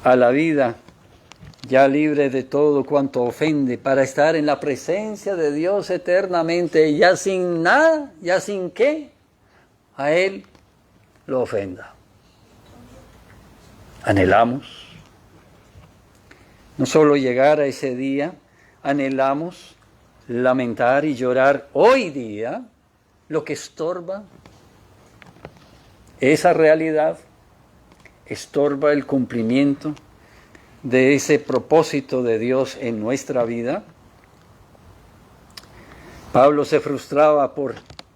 a la vida ya libre de todo cuanto ofende, para estar en la presencia de Dios eternamente, ya sin nada, ya sin que a Él lo ofenda. Anhelamos no solo llegar a ese día, anhelamos lamentar y llorar hoy día lo que estorba esa realidad, estorba el cumplimiento de ese propósito de Dios en nuestra vida. Pablo se frustraba por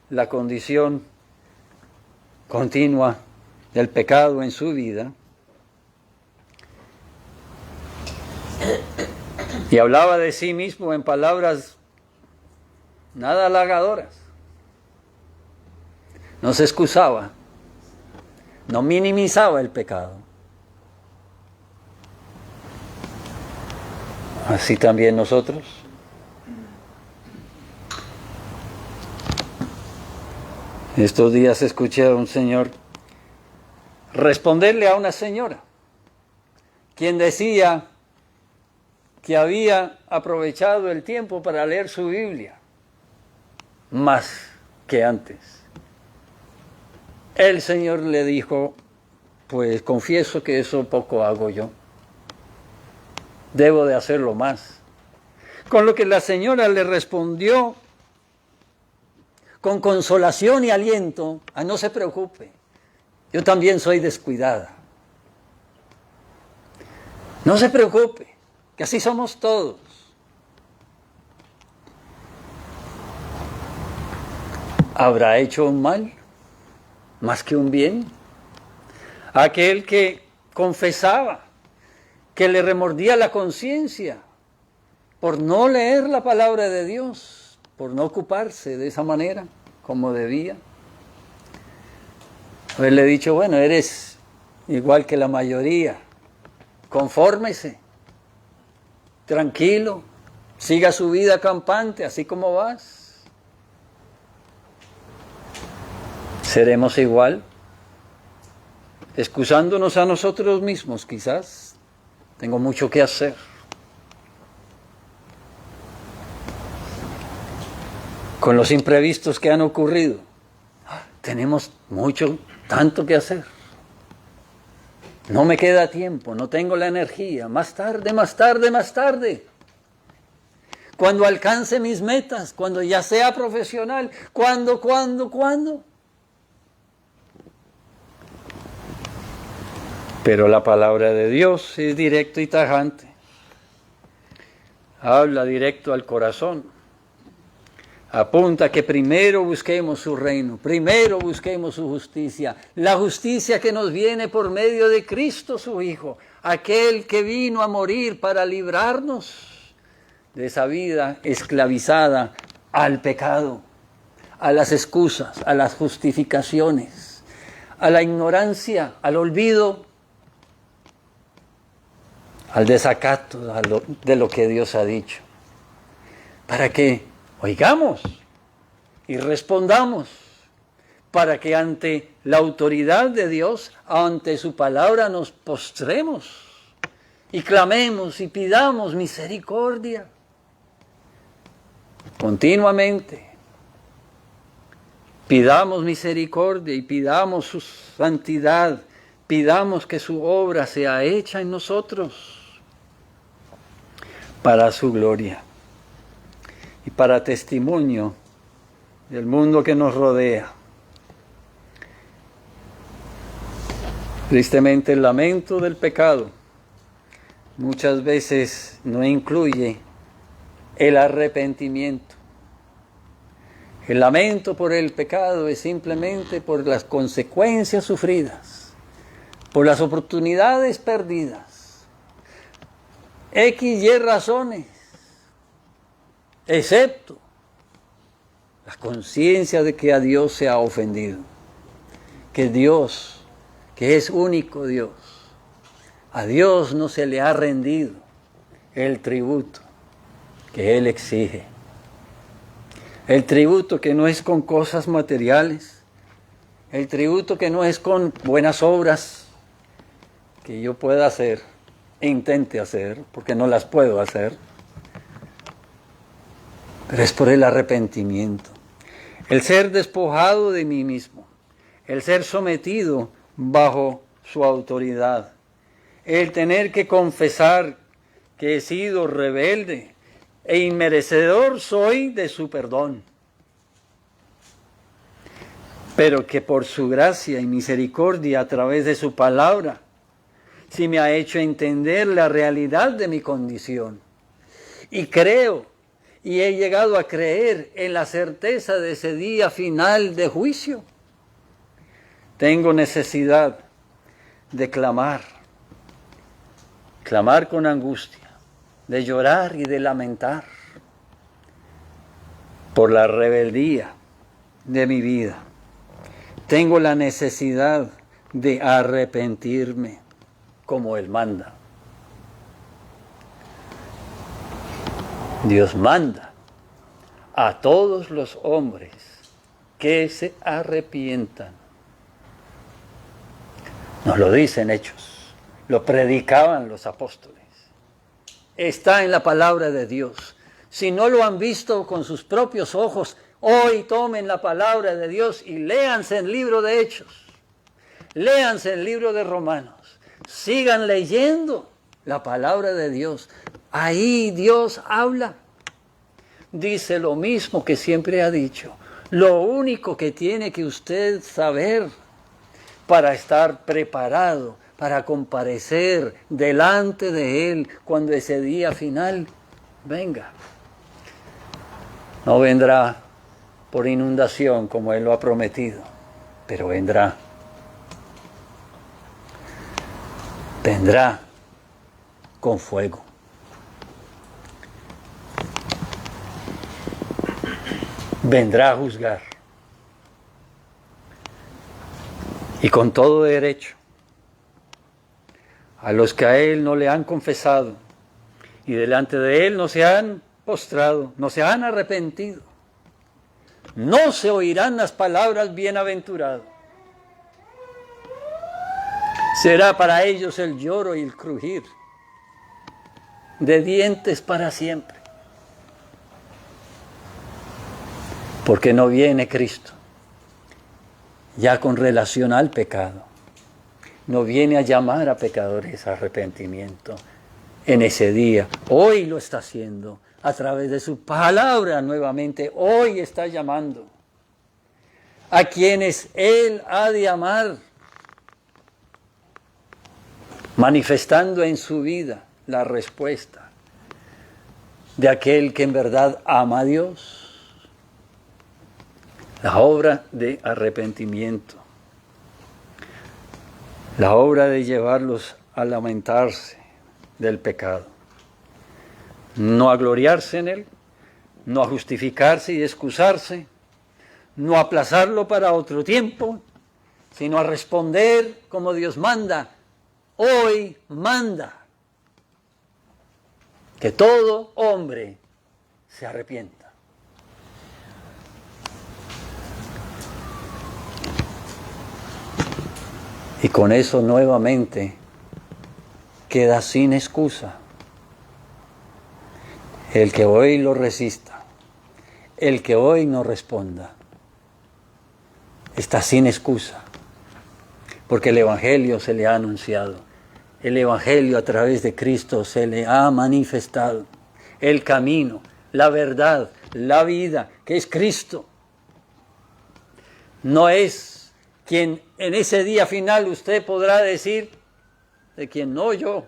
la condición continua del pecado en su vida. Y hablaba de sí mismo en palabras nada halagadoras. No se excusaba, no minimizaba el pecado. Así también nosotros. Estos días escuché a un señor responderle a una señora, quien decía que había aprovechado el tiempo para leer su Biblia más que antes. El Señor le dijo, pues confieso que eso poco hago yo. Debo de hacerlo más. Con lo que la señora le respondió con consolación y aliento, no se preocupe, yo también soy descuidada. No se preocupe, que así somos todos. ¿Habrá hecho un mal más que un bien? Aquel que confesaba, que le remordía la conciencia por no leer la palabra de Dios, por no ocuparse de esa manera como debía. Haberle dicho, bueno, eres igual que la mayoría, confórmese, tranquilo, siga su vida campante, así como vas. ¿Seremos igual? Excusándonos a nosotros mismos, quizás. Tengo mucho que hacer. Con los imprevistos que han ocurrido, tenemos tanto que hacer. No me queda tiempo, no tengo la energía. Más tarde, más tarde, más tarde. Cuando alcance mis metas, cuando ya sea profesional, ¿cuándo? Pero la palabra de Dios es directa y tajante. habla directo al corazón. Apunta que primero busquemos su reino, primero busquemos su justicia, la justicia que nos viene por medio de Cristo su Hijo, aquel que vino a morir para librarnos de esa vida esclavizada al pecado, a las excusas, a las justificaciones, a la ignorancia, al olvido, al desacato de lo que Dios ha dicho, para que oigamos y respondamos, para que ante la autoridad de Dios, ante su palabra, nos postremos y clamemos y pidamos misericordia continuamente. Pidamos misericordia y pidamos su santidad, pidamos que su obra sea hecha en nosotros para su gloria y para testimonio del mundo que nos rodea. Tristemente, el lamento del pecado muchas veces no incluye el arrepentimiento. El lamento por el pecado es simplemente por las consecuencias sufridas, por las oportunidades perdidas, X y razones, excepto la conciencia de que a Dios se ha ofendido, que Dios, que es único Dios, a Dios no se le ha rendido el tributo que Él exige. El tributo que no es con cosas materiales, el tributo que no es con buenas obras que yo pueda hacer e intente hacer, porque no las puedo hacer, pero es por el arrepentimiento, el ser despojado de mí mismo, el ser sometido bajo su autoridad, el tener que confesar que he sido rebelde e inmerecedor soy de su perdón, pero que por su gracia y misericordia a través de su palabra sí me ha hecho entender la realidad de mi condición. Y creo, y he llegado a creer en la certeza de ese día final de juicio. Tengo necesidad de clamar con angustia, de llorar y de lamentar por la rebeldía de mi vida. Tengo la necesidad de arrepentirme como Él manda. Dios manda a todos los hombres que se arrepientan. Nos lo dicen Hechos, lo predicaban los apóstoles. Está en la palabra de Dios. Si no lo han visto con sus propios ojos, hoy tomen la palabra de Dios y léanse el libro de Hechos. Léanse el libro de Romanos. Sigan leyendo la palabra de Dios. Ahí Dios habla. Dice lo mismo que siempre ha dicho. Lo único que tiene que usted saber para estar preparado, para comparecer delante de Él cuando ese día final venga. No vendrá por inundación como Él lo ha prometido, pero vendrá. Vendrá con fuego. Vendrá a juzgar. Y con todo derecho. A los que a Él no le han confesado y delante de Él no se han postrado, no se han arrepentido, no se oirán las palabras bienaventurado. Será para ellos el lloro y el crujir de dientes para siempre. Porque no viene Cristo ya con relación al pecado. No viene a llamar a pecadores a arrepentimiento en ese día. Hoy lo está haciendo a través de su palabra nuevamente. Hoy está llamando a quienes Él ha de amar, manifestando en su vida la respuesta de aquel que en verdad ama a Dios. La obra de arrepentimiento. La obra de llevarlos a lamentarse del pecado. No a gloriarse en él, no a justificarse y excusarse, no a aplazarlo para otro tiempo, sino a responder como Dios manda. Hoy manda que todo hombre se arrepienta. Y con eso nuevamente queda sin excusa el que hoy lo resista, el que hoy no responda, está sin excusa, porque el Evangelio se le ha anunciado, el Evangelio a través de Cristo se le ha manifestado, el camino, la verdad, la vida, que es Cristo. No es quien en ese día final usted podrá decir de quien no oyó,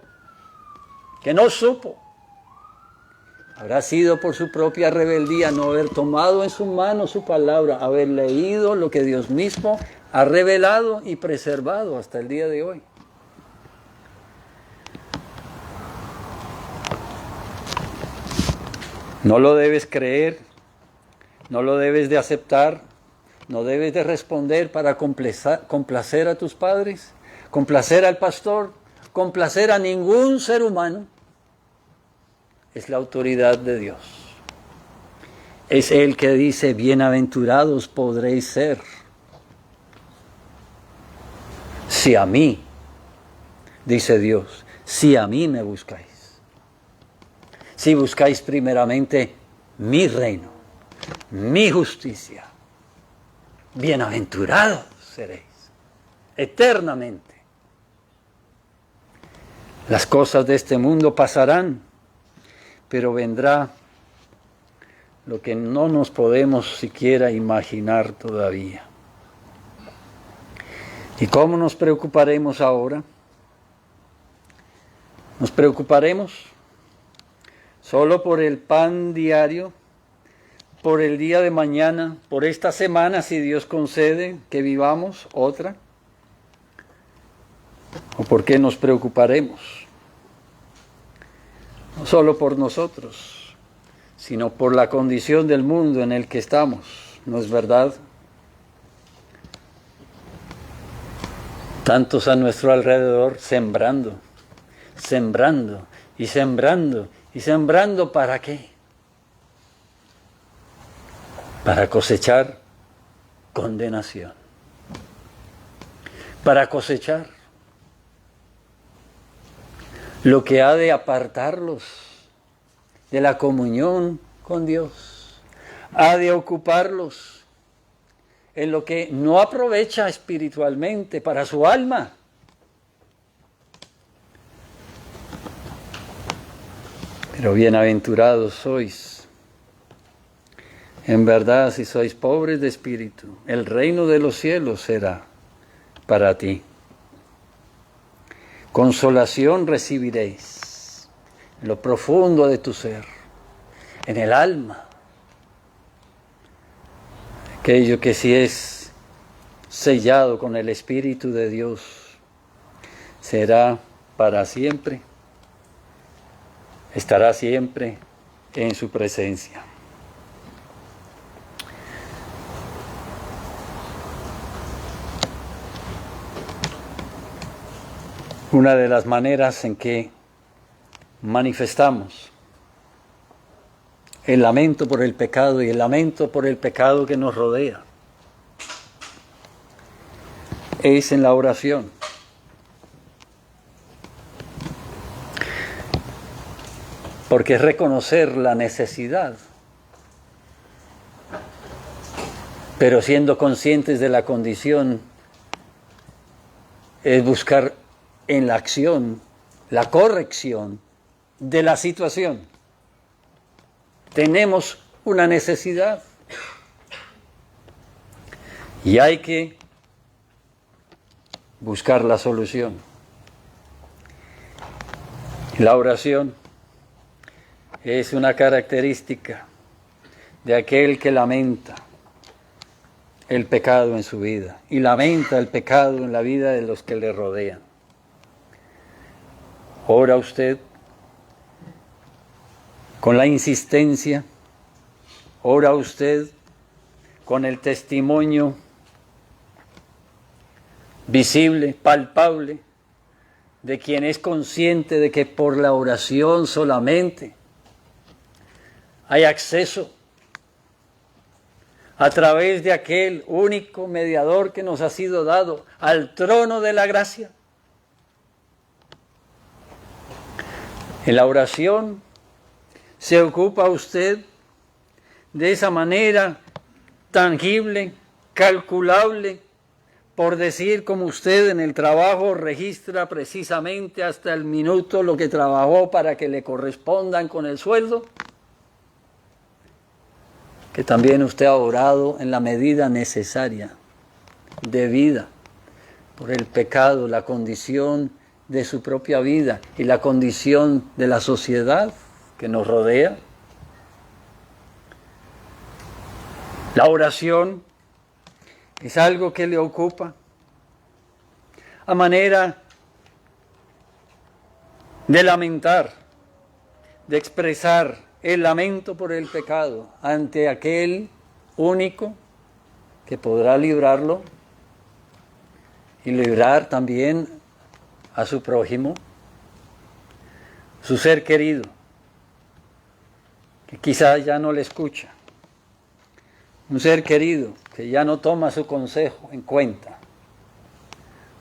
que no supo. Habrá sido por su propia rebeldía no haber tomado en su mano su palabra, haber leído lo que Dios mismo ha revelado y preservado hasta el día de hoy. No lo debes creer, no lo debes de aceptar, no debes de responder para complacer a tus padres, complacer al pastor, complacer a ningún ser humano. Es la autoridad de Dios. Es Él que dice, bienaventurados podréis ser si a mí, dice Dios, si a mí me buscáis. Si buscáis primeramente mi reino, mi justicia, bienaventurados seréis eternamente. Las cosas de este mundo pasarán, pero vendrá lo que no nos podemos siquiera imaginar todavía. ¿Y cómo nos preocuparemos ahora? ¿Nos preocuparemos solo por el pan diario, por el día de mañana, por esta semana, si Dios concede que vivamos otra? ¿O por qué nos preocuparemos? No solo por nosotros, sino por la condición del mundo en el que estamos, ¿no es verdad? Tantos a nuestro alrededor sembrando, sembrando y sembrando y sembrando, ¿para qué? Para cosechar condenación, para cosechar lo que ha de apartarlos de la comunión con Dios, ha de ocuparlos en lo que no aprovecha espiritualmente para su alma. Pero bienaventurados sois, en verdad, si sois pobres de espíritu, el reino de los cielos será para ti. Consolación recibiréis en lo profundo de tu ser, en el alma. Aquello que si es sellado con el Espíritu de Dios será para siempre, estará siempre en su presencia. Una de las maneras en que manifestamos el lamento por el pecado y el lamento por el pecado que nos rodea es en la oración. Porque es reconocer la necesidad, pero siendo conscientes de la condición, es buscar en la acción la corrección de la situación. Tenemos una necesidad y hay que buscar la solución. La oración es una característica de aquel que lamenta el pecado en su vida y lamenta el pecado en la vida de los que le rodean. Ora usted con la insistencia, ora usted con el testimonio visible, palpable, de quien es consciente de que por la oración solamente hay acceso a través de aquel único mediador que nos ha sido dado al trono de la gracia. En la oración se ocupa usted de esa manera tangible, calculable, por decir como usted en el trabajo registra precisamente hasta el minuto lo que trabajó para que le correspondan con el sueldo, que también usted ha orado en la medida necesaria, debida, por el pecado, la condición de su propia vida y la condición de la sociedad que nos rodea. La oración es algo que le ocupa a manera de lamentar, de expresar el lamento por el pecado ante aquel único que podrá librarlo y librar también a su prójimo, su ser querido, que quizás ya no le escucha, un ser querido que ya no toma su consejo en cuenta,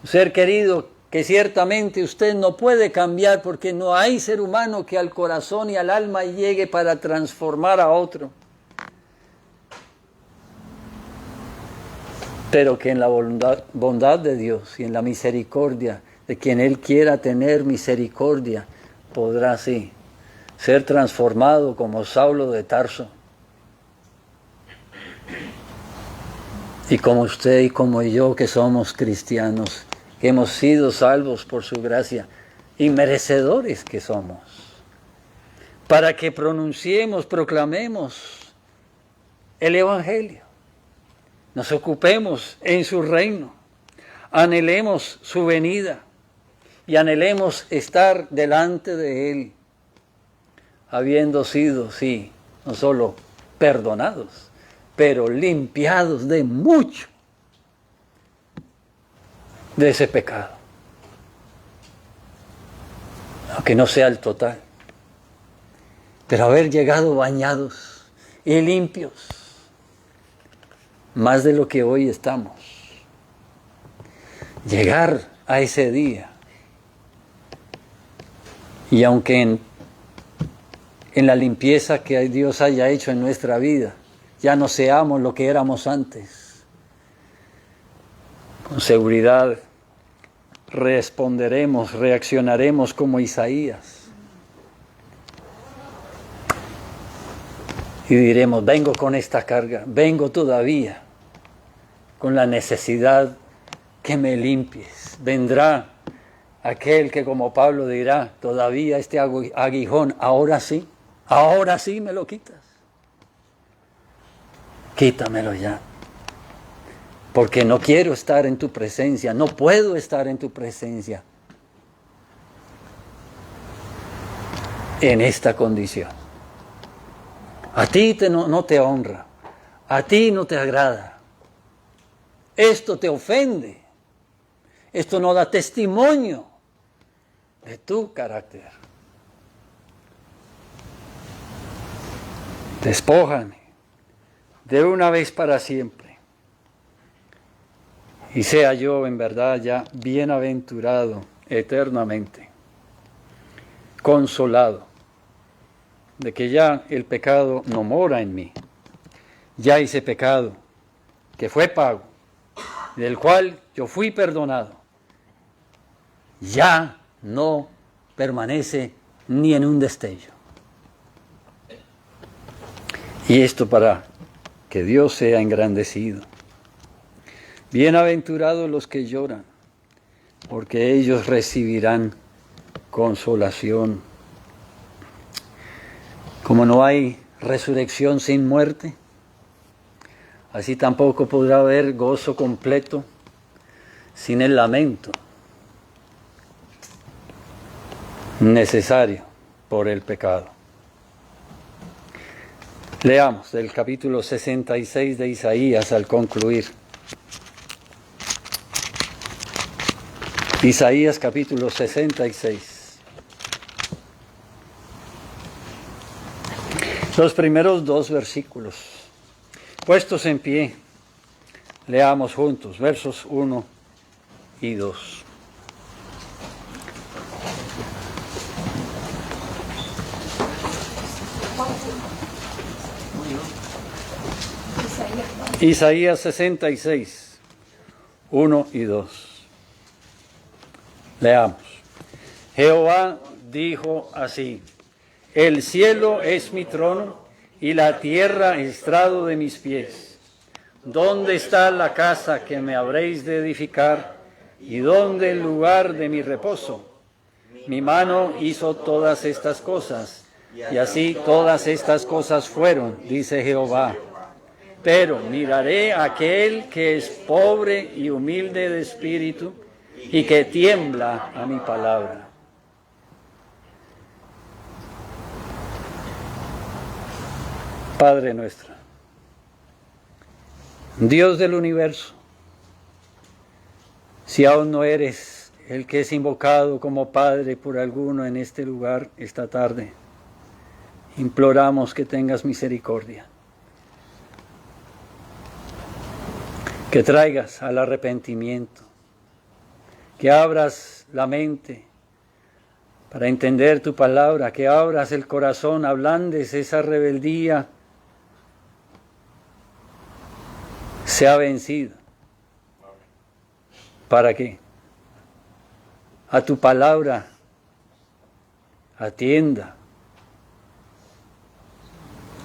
un ser querido que ciertamente usted no puede cambiar porque no hay ser humano que al corazón y al alma llegue para transformar a otro, pero que en la bondad de Dios y en la misericordia de quien Él quiera tener misericordia, podrá así ser transformado como Saulo de Tarso. Y como usted y como yo que somos cristianos, que hemos sido salvos por su gracia y merecedores que somos, para que pronunciemos, proclamemos el Evangelio, nos ocupemos en su reino, anhelemos su venida y anhelemos estar delante de Él, habiendo sido, sí, no solo perdonados, pero limpiados de mucho de ese pecado, aunque no sea el total, pero haber llegado bañados y limpios, más de lo que hoy estamos, llegar a ese día, y aunque en la limpieza que Dios haya hecho en nuestra vida, ya no seamos lo que éramos antes, con seguridad responderemos, reaccionaremos como Isaías. Y diremos, vengo con esta carga, vengo todavía con la necesidad que me limpies. Vendrá aquel que como Pablo dirá, todavía este aguijón, ahora sí me lo quitas. Quítamelo ya, porque no quiero estar en tu presencia, no puedo estar en tu presencia en esta condición. A ti no te honra, a ti no te agrada, esto te ofende, esto no da testimonio de tu carácter. Despójame de una vez para siempre, y sea yo en verdad ya bienaventurado eternamente, consolado de que ya el pecado no mora en mí, ya ese pecado que fue pago, del cual yo fui perdonado, ya no permanece ni en un destello. Y esto para que Dios sea engrandecido. Bienaventurados los que lloran, porque ellos recibirán consolación. Como no hay resurrección sin muerte, así tampoco podrá haber gozo completo sin el lamento necesario por el pecado. Leamos del capítulo 66 de Isaías al concluir. Isaías capítulo 66. Los primeros 2 versículos. Puestos en pie, leamos juntos versos 1 y 2. Isaías 66, 1 y 2. Leamos. Jehová dijo así: el cielo es mi trono y la tierra estrado de mis pies. ¿Dónde está la casa que me habréis de edificar? ¿Y dónde el lugar de mi reposo? Mi mano hizo todas estas cosas, y así todas estas cosas fueron, dice Jehová. Pero miraré a aquel que es pobre y humilde de espíritu, y que tiembla a mi palabra. Padre nuestro, Dios del universo, si aún no eres el que es invocado como Padre por alguno en este lugar esta tarde, imploramos que tengas misericordia, que traigas al arrepentimiento, que abras la mente para entender tu palabra, que abras el corazón, ablandes esa rebeldía, sea vencido. ¿Para qué? A tu palabra atienda,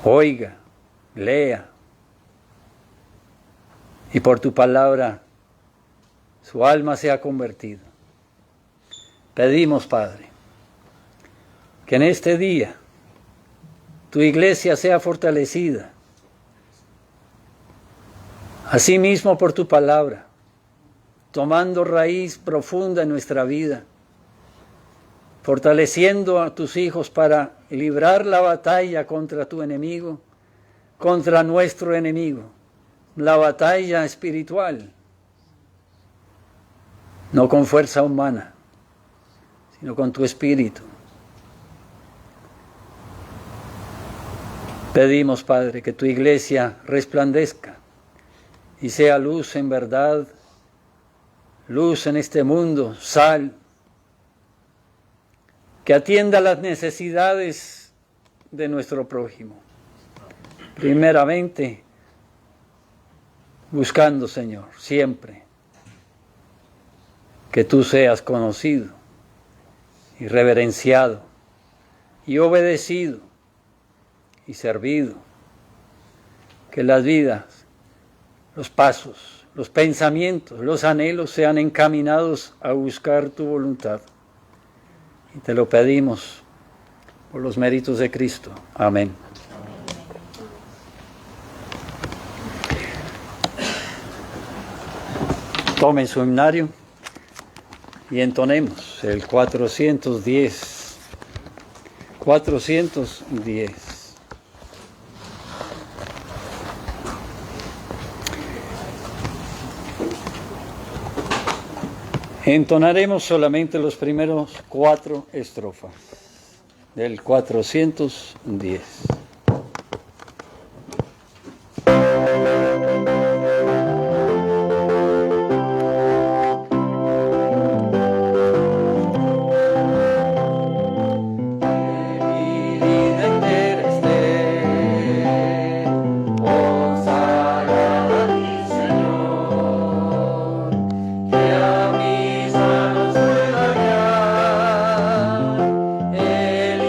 oiga, lea, y por tu palabra su alma sea convertida. Pedimos, Padre, que en este día tu iglesia sea fortalecida, asimismo por tu palabra, tomando raíz profunda en nuestra vida, fortaleciendo a tus hijos para librar la batalla contra tu enemigo, contra nuestro enemigo, la batalla espiritual, no con fuerza humana, sino con tu espíritu. Pedimos, Padre, que tu iglesia resplandezca y sea luz en verdad, luz en este mundo, sal, que atienda las necesidades de nuestro prójimo. Primeramente, buscando, Señor, siempre que tú seas conocido y reverenciado y obedecido y servido, que las vidas, los pasos, los pensamientos, los anhelos sean encaminados a buscar tu voluntad. Y te lo pedimos por los méritos de Cristo. Amén. Tomen su himnario y entonemos el 410. 410. Entonaremos solamente los primeros 4 estrofas del 410. El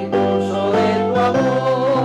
impulso de tu amor.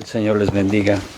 Señor les bendiga.